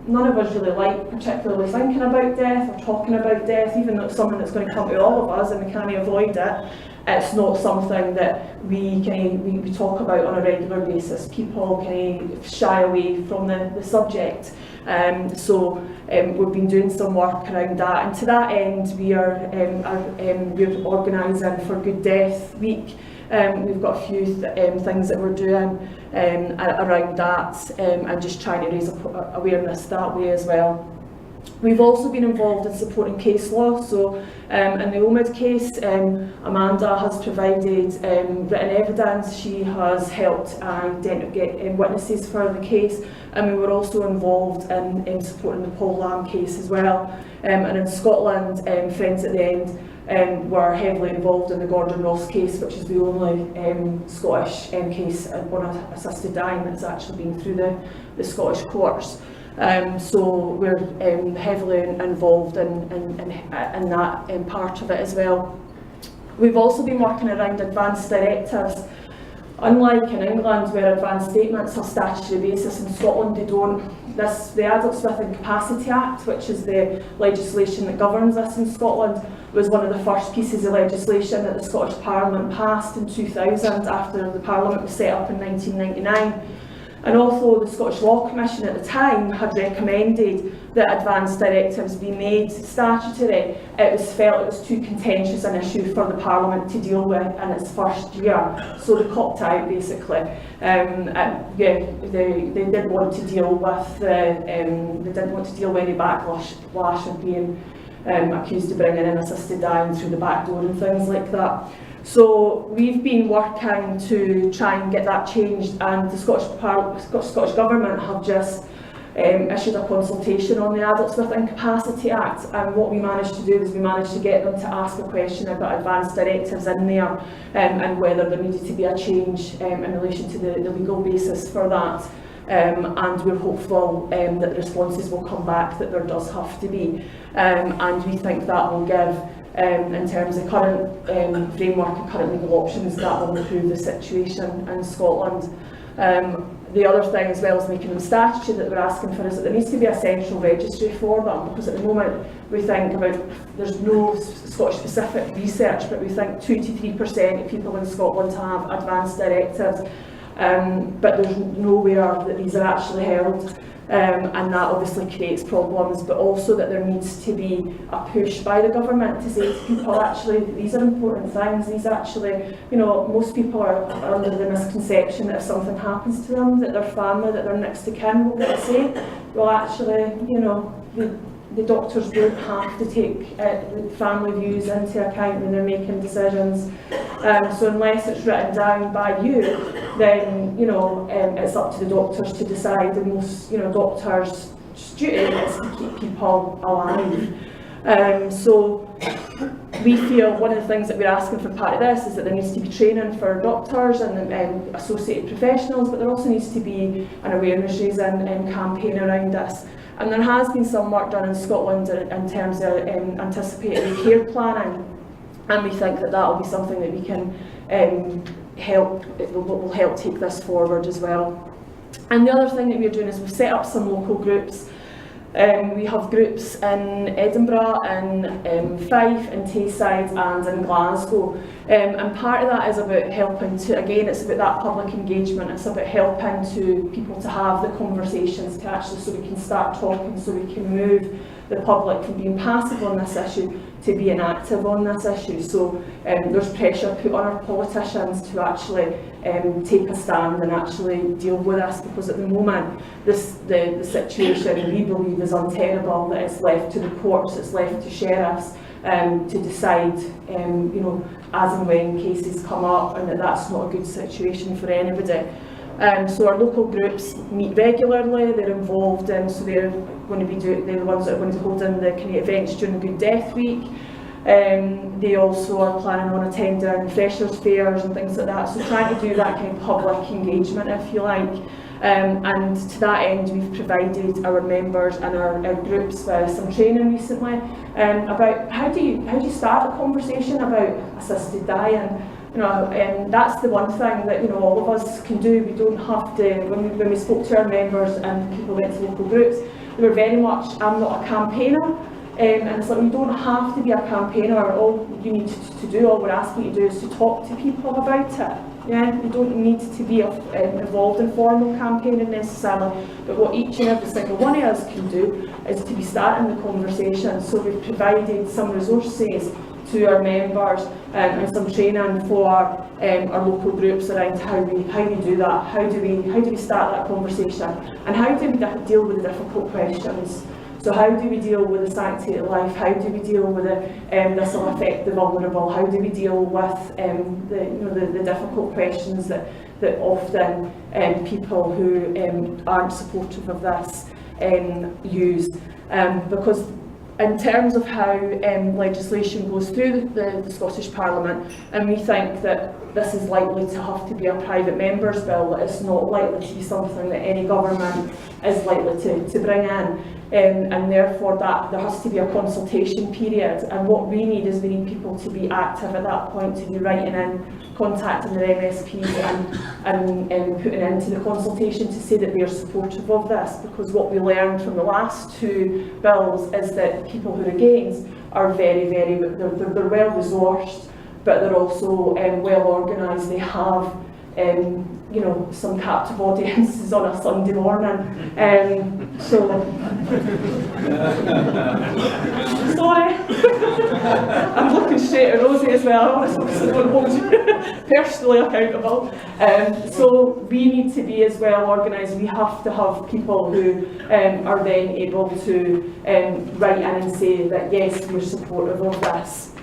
none of us really like particularly thinking about death or talking about death, even though it's something that's going to come to all of us and we can't avoid it. It's not something that we talk about on a regular basis. People shy away from the subject. So we've been doing some work around that, and to that end we're organising for Good Death Week. We've got a few things that we're doing around that, and just trying to raise awareness that way as well. We've also been involved in supporting case law. So in the Omid case, Amanda has provided written evidence. She has helped get witnesses for the case, and we were also involved in supporting the Paul Lamb case as well. And in Scotland, Friends at the End were heavily involved in the Gordon Ross case, which is the only Scottish case on assisted dying that's actually been through the Scottish courts. So we're heavily involved in that part of it as well. We've also been working around advanced directives. Unlike in England, where advanced statements have statutory basis, in Scotland they don't. The Adults with Incapacity Act, which is the legislation that governs us in Scotland, was one of the first pieces of legislation that the Scottish Parliament passed in 2000 after the Parliament was set up in 1999. And also the Scottish Law Commission at the time had recommended that advance directives be made statutory. It was felt it was too contentious an issue for the Parliament to deal with in its first year, so they copped out basically. They didn't want to deal with any backlash of being accused of bringing in assisted dying through the back door and things like that. So we've been working to try and get that changed, and the Scottish Government have just issued a consultation on the Adults with Incapacity Act, and what we managed to do is we managed to get them to ask a question about advance directives in there, and whether there needed to be a change in relation to the legal basis for that. And we're hopeful that the responses will come back that there does have to be, and we think that will give, in terms of current framework and current legal options, that will improve the situation in Scotland. The other thing, as well as making them statutory, that we're asking for is that there needs to be a central registry for them, because at the moment we think there's no Scottish specific research, but we think 2 to 3% of people in Scotland have advanced directives, but there's nowhere that these are actually held. And that obviously creates problems, but also that there needs to be a push by the government to say to people, actually, these are important things. These actually, most people are under the misconception that if something happens to them, that their family, that their next of kin will get a say. Well, actually, the doctors don't have to take family views into account when they're making decisions. So unless it's written down by you, then it's up to the doctors to decide. And most doctors' duty is to keep people alive. So we feel one of the things that we're asking for part of this is that there needs to be training for doctors and associated professionals, but there also needs to be an awareness raising campaign around this. And there has been some work done in Scotland in terms of anticipatory care planning, and we think that will be something that we can will help take this forward as well. And the other thing that we're doing is we've set up some local groups. We have groups in Edinburgh, in Fife, in Tayside and in Glasgow. And part of that is about helping to, again, it's about that public engagement, it's about helping to people to have the conversations, to actually, so we can start talking, so we can move the public from being passive on this issue to being active on this issue. So there's pressure put on our politicians to actually take a stand and actually deal with this, because at the moment the situation we believe is untenable, that it's left to the courts, it's left to sheriffs to decide as and when cases come up, and that's not a good situation for anybody. So our local groups meet regularly, they're involved in, so they're the ones that are going to hold in the kind of events during the Good Death Week. They also are planning on attending freshers' fairs and things like that, so trying to do that kind of public engagement, if you like. And to that end, we've provided our members and our groups with some training recently about how do you start a conversation about assisted dying. And that's the one thing that all of us can do. We don't have to. When we spoke to our members and people went to local groups, they were very much, I'm not a campaigner. And it's like, you don't have to be a campaigner. All you need to do, all we're asking you to do, is to talk to people about it. Yeah, you don't need to be involved in formal campaigning necessarily, but what each and every single one of us can do is to be starting the conversation. So we've provided some resources to our members and some training for our local groups around how we do that, how do we start that conversation, and how do we deal with the difficult questions. So how do we deal with the sanctity of life? How do we deal with this will affect the vulnerable? How do we deal with the difficult questions that often people who aren't supportive of this use? Because in terms of how legislation goes through the Scottish Parliament, and we think that this is likely to have to be a private member's bill, that it's not likely to be something that any government is likely to bring in. And therefore that there has to be a consultation period, and what we need is people to be active at that point, to be writing in, contacting their MSPs and putting into the consultation to say that they are supportive of this, because what we learned from the last two bills is that people who are against are very, they're well resourced, but they're also well organised. They have you know, some captive audiences on a Sunday morning. So, sorry, I'm looking straight at Rosie as well. I don't hold you personally accountable. So we need to be as well organised. We have to have people who are then able to write in and say that yes, we're supportive of this.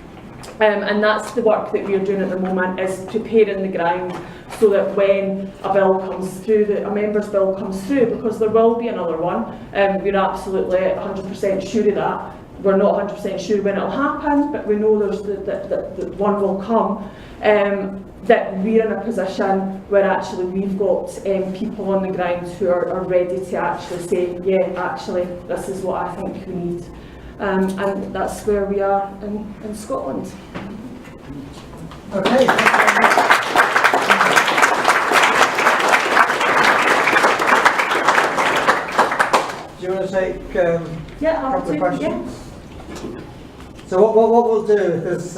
And that's the work that we're doing at the moment, is preparing the ground so that when a bill comes through, a member's bill comes through, because there will be another one, we're absolutely 100% sure of that. We're not 100% sure when it'll happen, but we know there's that one will come. That we're in a position where actually we've got people on the ground who are ready to actually say, yeah, actually, this is what I think we need. And that's where we are in Scotland. Okay. Do you want to take a couple of questions? Yeah. So what we'll do, if there's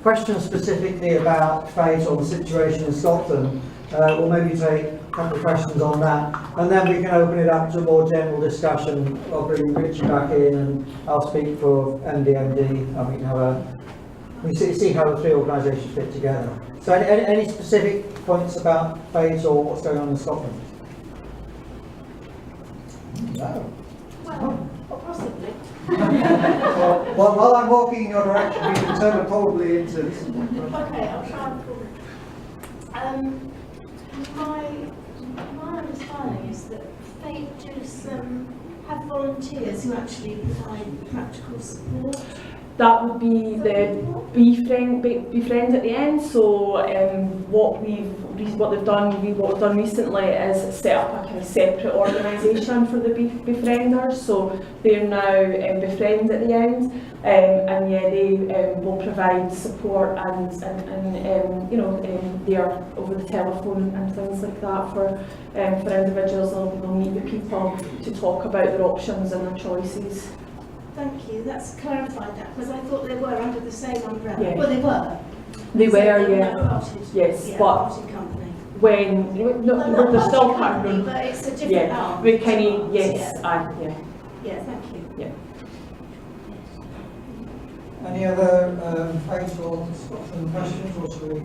questions specifically about fate or the situation in Scotland, we'll maybe take a couple of questions on that, and then we can open it up to a more general discussion. I'll bring Richy back in and I'll speak for MDMD, and we can see how the three organisations fit together. So any specific points about fate or what's going on in Scotland? No. Well, possibly. Well, while I'm walking in your direction, we can turn it probably into... Okay, I'll try and pull it. My understanding is that fate does have volunteers who actually provide practical support. That would be the befriend at the end. So what we've done recently is set up a kind of separate organisation for the befrienders. So they're now befriend at the end, and yeah, they will provide support and you know, they're over the telephone and things like that for individuals. They'll meet with people to talk about their options and their choices. Thank you, that's clarified that, because I thought they were under the same umbrella. Yeah. Well, they were. They So were, they yeah. were parted. Yes, Yeah, but parted company. when no, Well, not they're still parted part of company, them. but it's a different Yeah, arm. we kind of arms, yes, Yeah. yeah. Yeah, thank you. Yeah. Any other fate or Scotland questions, or should we?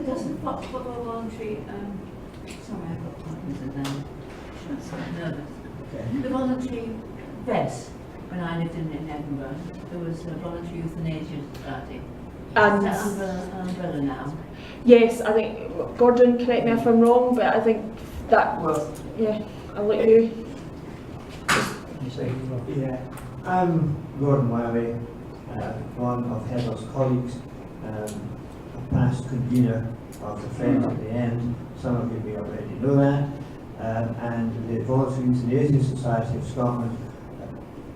What were voluntary, sorry, I've got Parkinson's now. I'm so nervous. Okay. The voluntary vets, when I lived in Edinburgh, there was a voluntary euthanasia society. And Is that under umbrella now? yes, I think Gordon, correct me if I'm wrong, but I think that yeah, I'll let you. Yeah, I'm Gordon Wiley, one of Heather's colleagues, a past convener of the Friends at the End. Some of you may already know that. And the Voluntary Euthanasia Society of Scotland,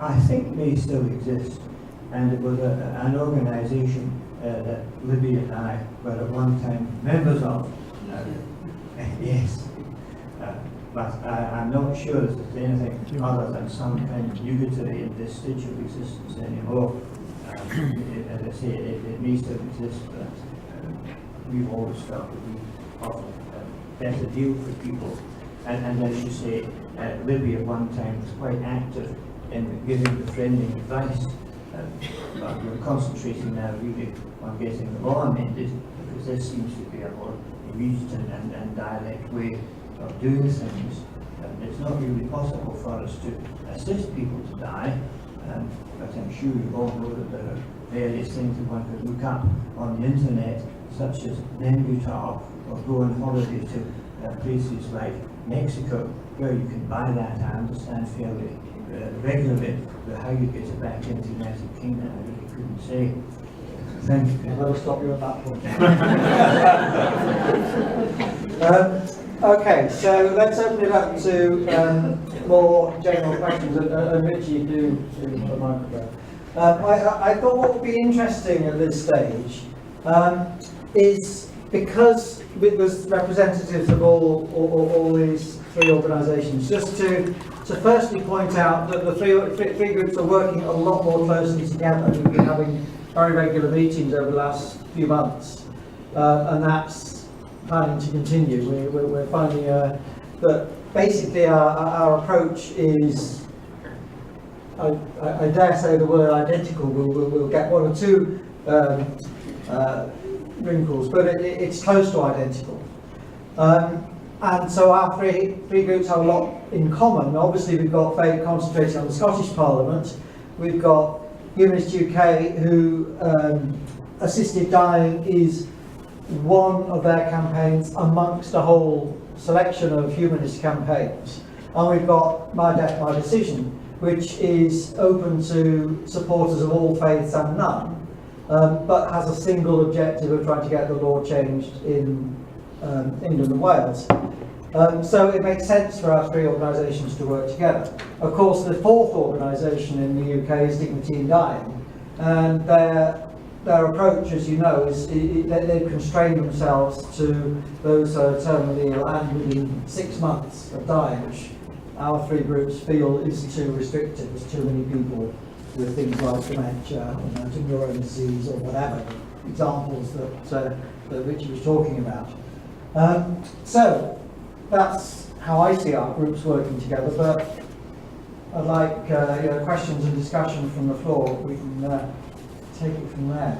I think, may still exist. And it was an organisation that Libby and I were at one time members of. Yes. But I'm not sure if there's anything other than some kind of unitary and vestigial existence anymore. As I say, it may still exist, but we've always felt that we offer a better deal for people. And as you say, Libby at one time was quite active in giving befriending advice. But we're concentrating now really on getting the law amended, because this seems to be a more immediate and direct way of doing things. It's not really possible for us to assist people to die, but I'm sure you all know that there are various things that one could look up on the internet, such as Nembutal, or go on holiday to places like Mexico, where you can buy that, I understand, fairly regularly, but how you get it back into the United Kingdom, I really couldn't say. Thank you. I'll stop you at that point. Okay, so let's open it up to more general questions, and Richy, do the microphone. I thought what would be interesting at this stage is, because there's representatives of all these three organisations, just to firstly point out that the three groups are working a lot more closely together. We've been having very regular meetings over the last few months, and that's planning to continue. We're finding that basically our approach is, I dare say the word identical. We'll get one or two wrinkles, but it's close to identical. And so our three groups have a lot in common. Obviously, we've got Fate concentrating on the Scottish Parliament. We've got Humanists UK, who assisted dying is one of their campaigns amongst a whole selection of humanist campaigns. And we've got MyDeath-MyDecision, which is open to supporters of all faiths and none, but has a single objective of trying to get the law changed in England and Wales. So it makes sense for our three organisations to work together. Of course, the fourth organisation in the UK is Dignity in Dying, and their approach, as you know, is they've constrained themselves to those who are terminally ill and within 6 months of dying, which our three groups feel is too restrictive. There's too many people with things like dementia, neuron disease, or whatever examples that Richy was talking about. So that's how I see our groups working together, but I'd like questions and discussion from the floor. We can take it from there.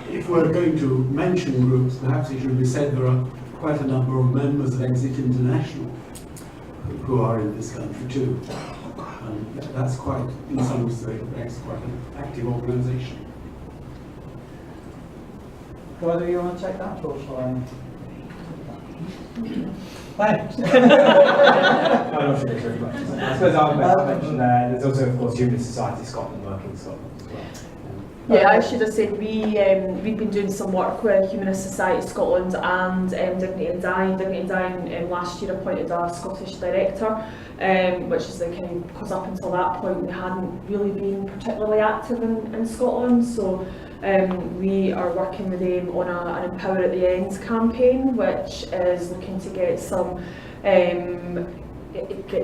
If we're going to mention groups, perhaps it should be said there are quite a number of members of Exit International who are in this country too. And that's quite, in some respects, quite an active organisation. Whether you want to take that or shall I? Thanks. I suppose I'll mention there's also, of course, Humanist Society Scotland working in Scotland as well. Yeah, I should have said we've been doing some work with Humanist Society Scotland and Dignity in Dying. Dignity in Dying last year appointed a Scottish director, which is the kind of, because up until that point they hadn't really been particularly active in Scotland. So we are working with them on an Empower at the End campaign, which is looking to get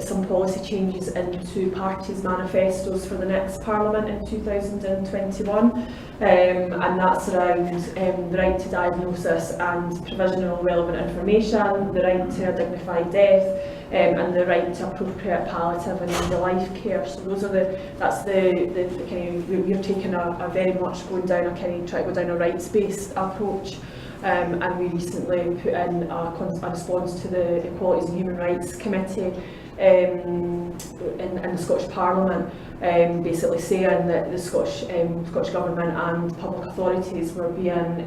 some policy changes into parties' manifestos for the next Parliament in 2021, and that's around the right to diagnosis and provision of relevant information, the right to a dignified death, and the right to appropriate palliative and end-of-life care. So those are the kind of, we're taking a very much going down a kind of try to go down a rights-based approach. And we recently put in a response to the Equalities and Human Rights Committee in the Scottish Parliament, basically saying that the Scottish Government and public authorities were being,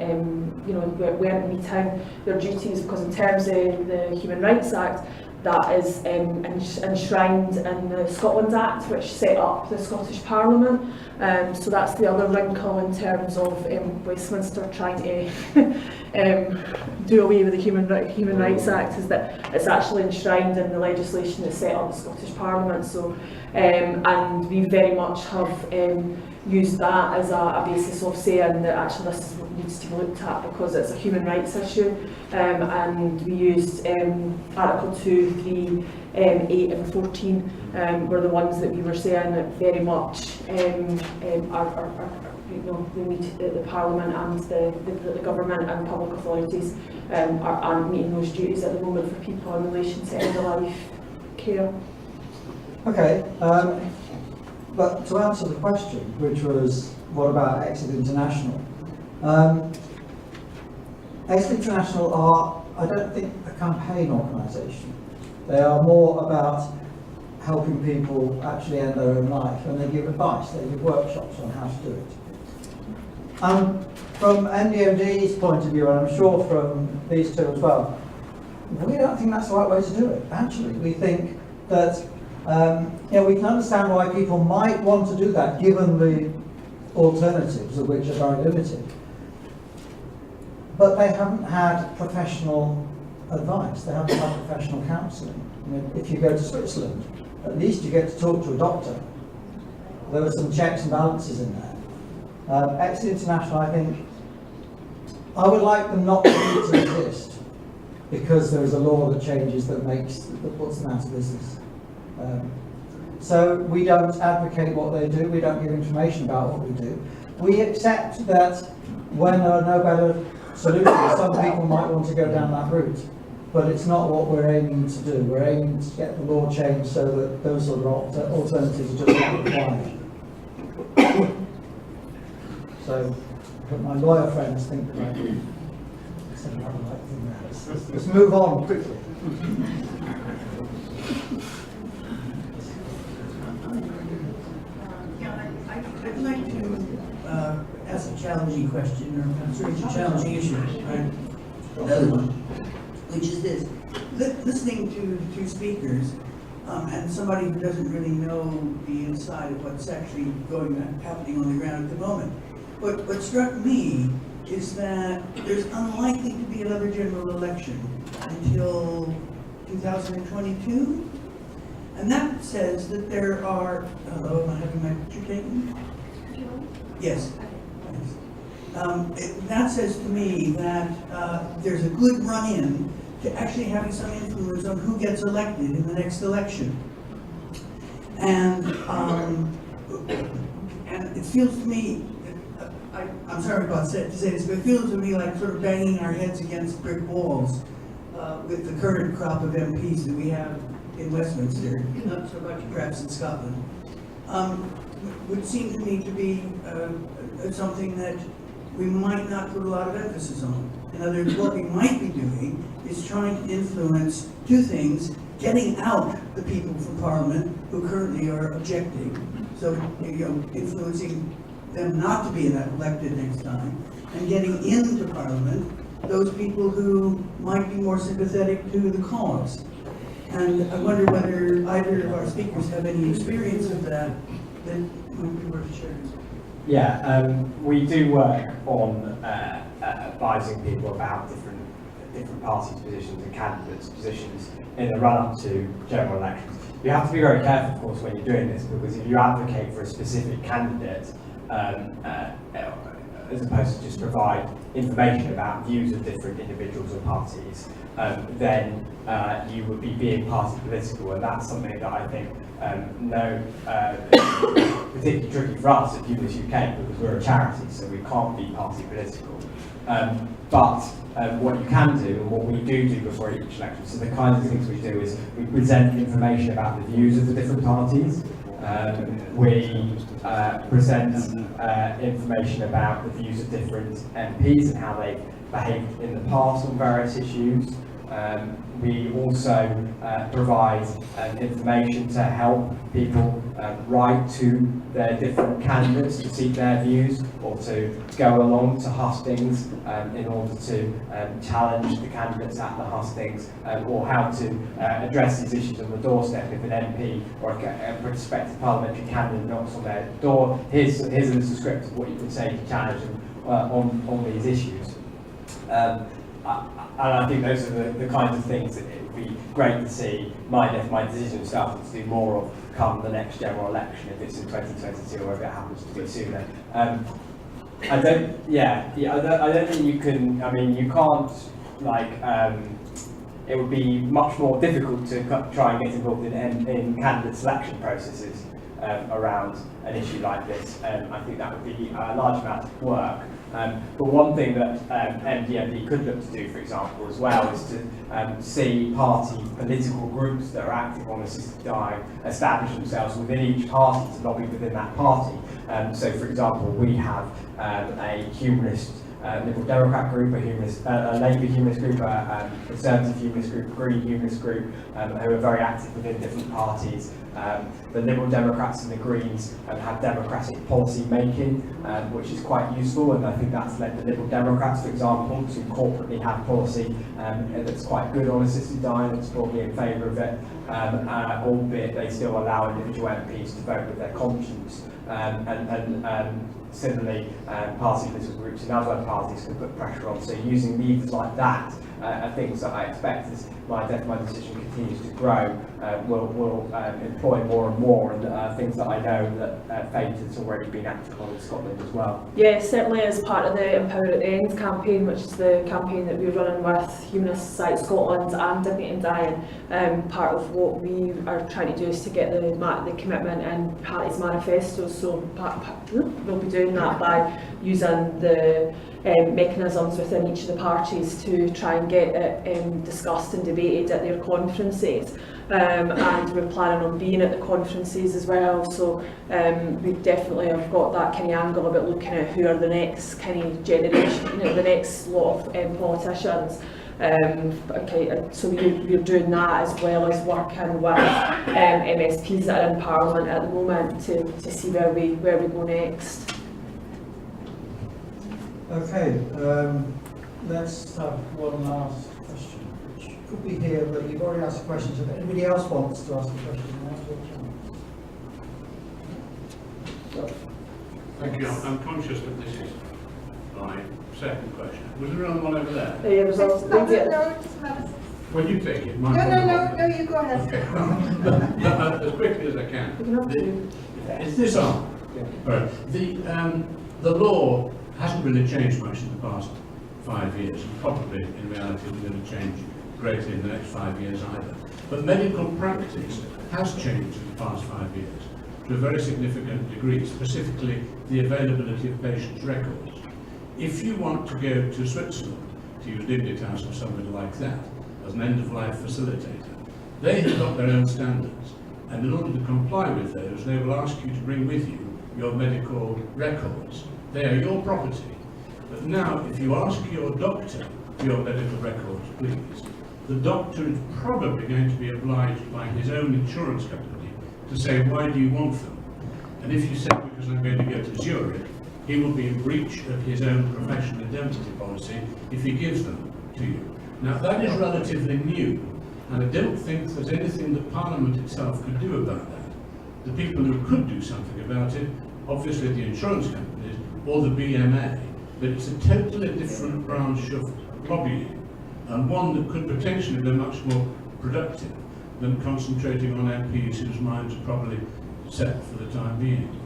weren't meeting their duties, because in terms of the Human Rights Act, that is enshrined in the Scotland Act, which set up the Scottish Parliament. So that's the other wrinkle in terms of Westminster trying to do away with the Human Rights Act, is that it's actually enshrined in the legislation that set up the Scottish Parliament. So, and we very much have used that as a basis of saying that actually this is what needs to be looked at because it's a human rights issue, and we used Article 2, 3, 8 and 14 were the ones that we were saying that very much the Parliament and the government and public authorities aren't meeting those duties at the moment for people in relation to end-of-life care. Okay, but to answer the question, which was what about Exit International? Exit International are, I don't think, a campaign organisation. They are more about helping people actually end their own life, and they give advice, they give workshops on how to do it. From MDMD's point of view, and I'm sure from these two as well, we don't think that's the right way to do it. Actually, we think that we can understand why people might want to do that, given the alternatives, of which are very limited. But they haven't had professional advice, they haven't had professional counselling. I mean, if you go to Switzerland, at least you get to talk to a doctor. There are some checks and balances in there. Exit International, I think, I would like them not to need to exist, because there is a law that changes that puts them out of business. So we don't advocate what they do, we don't give information about what we do. We accept that when there are no better absolutely, some people might want to go down that route, but it's not what we're aiming to do. We're aiming to get the law changed so that those sort of alternatives are just not required. So, but my lawyer friends think that let's move on quickly. I'd like to ask a challenging question, or I'm sorry, it's a challenging issue. Another one, which is this. Listening to the two speakers, and somebody who doesn't really know the inside of what's actually happening on the ground at the moment. What struck me is that there's unlikely to be another general election until 2022. And that says that there are, hello, am I having my picture taken? Yes. That says to me that there's a good run-in to actually having some influence on who gets elected in the next election. And it feels to me, I'm sorry about to say this, but it feels to me like sort of banging our heads against brick walls with the current crop of MPs that we have in Westminster, not so much perhaps in Scotland, would seem to me to be something that we might not put a lot of emphasis on. In other words, what we might be doing is trying to influence two things: getting out the people from Parliament who currently are objecting, so influencing them not to be elected next time, and getting into Parliament those people who might be more sympathetic to the cause. And I wonder whether either of our speakers have any experience of that might be worth sharing. Yeah, we do work on advising people about different parties' positions and candidates' positions in the run-up to general elections. You have to be very careful, of course, when you're doing this, because if you advocate for a specific candidate, as opposed to just provide information about views of different individuals or parties, then you would be being party political, and that's something that I think particularly tricky for us at Humanists UK, because we're a charity, so we can't be party political. But what you can do, and what we do before each election, so the kinds of things we do is we present information about the views of the different parties. We present information about the views of different MPs and how they've behaved in the past on various issues. We also provide information to help people write to their different candidates to seek their views, or to go along to hustings in order to challenge the candidates at the hustings, or how to address these issues on the doorstep. If an MP or a prospective parliamentary candidate knocks on their door, here's a little script of what you can say to challenge them on these issues. And I think those are the kinds of things that it would be great to see MyDeath-MyDecision starting to do more of come the next general election, if it's in 2022 or if it happens to be sooner. I don't think you can. I mean, you can't it would be much more difficult to try and get involved in candidate selection processes around an issue like this. I think that would be a large amount of work. But one thing that MDMD could look to do, for example, as well, is to see party political groups that are active on assisted dying establish themselves within each party to lobby within that party. So, for example, we have a humanist Liberal Democrat group, a Labour humanist group, a Conservative humanist group, a Green humanist group, who are very active within different parties. The Liberal Democrats and the Greens have democratic policy making, which is quite useful, and I think that's led the Liberal Democrats, for example, to corporately have policy that's quite good on assisted dying, that's probably in favour of it, albeit they still allow individual MPs to vote with their conscience. Similarly, party political groups in other parties can put pressure on. So using levers like that are things that I expect as MyDeath-MyDecision continues to grow, will employ more and more, and things that I know that Fate has already been active on in Scotland as well. Yeah, certainly as part of the Empower at the End campaign, which is the campaign that we're running with Humanists Society Scotland and Dignity and Dying, part of what we are trying to do is to get the commitment in parties' manifestos, so we'll be doing that by using the mechanisms within each of the parties to try and get it discussed and debated at their conferences. And we're planning on being at the conferences as well, so we definitely have got that kind of angle about looking at who are the next kind of generation, the next lot of politicians. So we're doing that as well as working with MSPs that are in Parliament at the moment to see where we go next. Okay, let's have one last question, which could be here, but you've already asked questions. If anybody else wants to ask a question, Thank you. I'm conscious that this is my second question. Was there another one over there? Yeah, it was also, Well, you take it. No, you go ahead. Okay. As quickly as I can. Is this on? Yeah. Right. The law hasn't really changed much in the past 5 years, and probably in reality isn't going to change greatly in the next 5 years either. But medical practice has changed in the past 5 years to a very significant degree, specifically the availability of patients' records. If you want to go to Switzerland, to use Dignitas or somebody like that, as an end-of-life facilitator, they have got their own standards, and in order to comply with those, they will ask you to bring with you your medical records. They are your property. But now, if you ask your doctor for your medical records, please, the doctor is probably going to be obliged by his own insurance company to say, why do you want them? And if you say, because I'm going to go to Zurich, he will be in breach of his own professional indemnity policy if he gives them to you. Now, that is relatively new, and I don't think there's anything that Parliament itself could do about that. The people who could do something about it, obviously the insurance companies or the BMA, but it's a totally different branch of lobbying, and one that could potentially be much more productive than concentrating on MPs whose minds are probably set for the time being.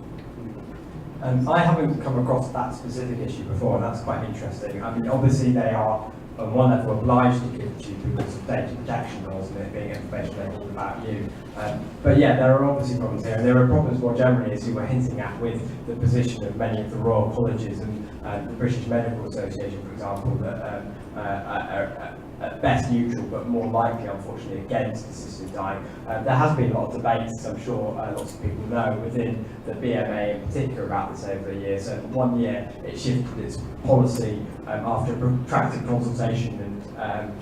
I haven't come across that specific issue before, and that's quite interesting. I mean, obviously they are on one level obliged to give it to you because of data protection laws and it being information labelled about you. But yeah, there are obviously problems here, and there are problems more generally, as you were hinting at, with the position of many of the royal colleges and the British Medical Association, for example, that are at best neutral, but more likely, unfortunately, against assisted dying. There has been a lot of debate, as I'm sure lots of people know, within the BMA in particular about this over the years. So 1 year it shifted its policy after a protracted consultation and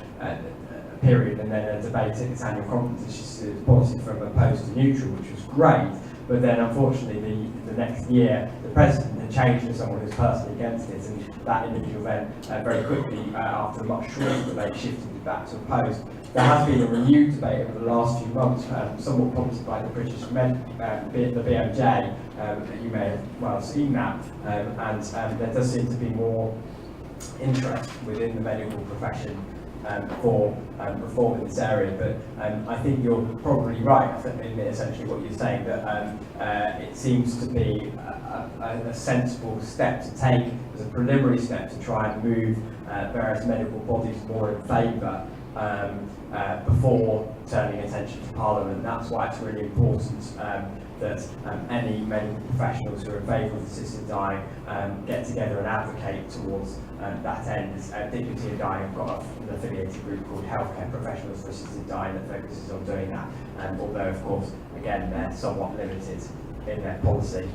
period, and then a debate at its annual conference. It shifted its policy from opposed to neutral, which was great. But then, unfortunately, the next year, the president had changed to someone who's personally against it, and that individual then very quickly, after a much shorter debate, shifted it back to opposed. There has been a renewed debate over the last few months, somewhat prompted by the British the BMJ. You may have well seen that, and there does seem to be more interest within the medical profession for reform in this area, but I think you're probably right in essentially what you're saying, that it seems to be a sensible step to take as a preliminary step to try and move various medical bodies more in favour before turning attention to Parliament. That's why it's really important that any medical professionals who are in favour of assisted dying get together and advocate towards that end. Dignity in Dying have got an affiliated group called Healthcare Professionals for Assisted Dying that focuses on doing that, although of course again they're somewhat limited in their policy.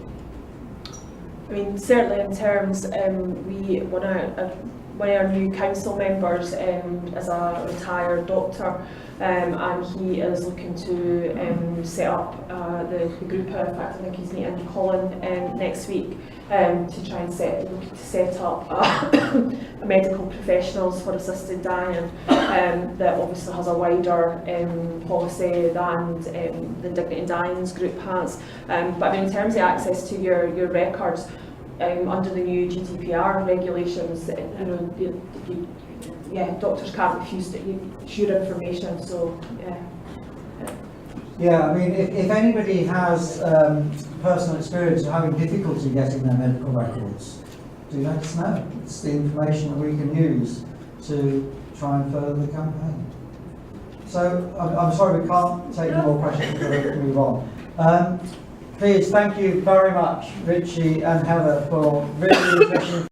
I mean, certainly in terms, one of our new council members is a retired doctor, and he is looking to set up the group. In fact, I think he's meeting Colin next week to try and set up a medical professionals for assisted dying that obviously has a wider policy than the Dignity in Dying's group has. But I mean, in terms of access to your records, under the new GDPR regulations, doctors can't refuse to share information. So, Yeah, I mean, if anybody has personal experience of having difficulty getting their medical records, do let us know. It's the information that we can use to try and further the campaign. So, I'm sorry we can't take any more questions, we've got to move on. please, thank you very much, Richy and Heather, for really interesting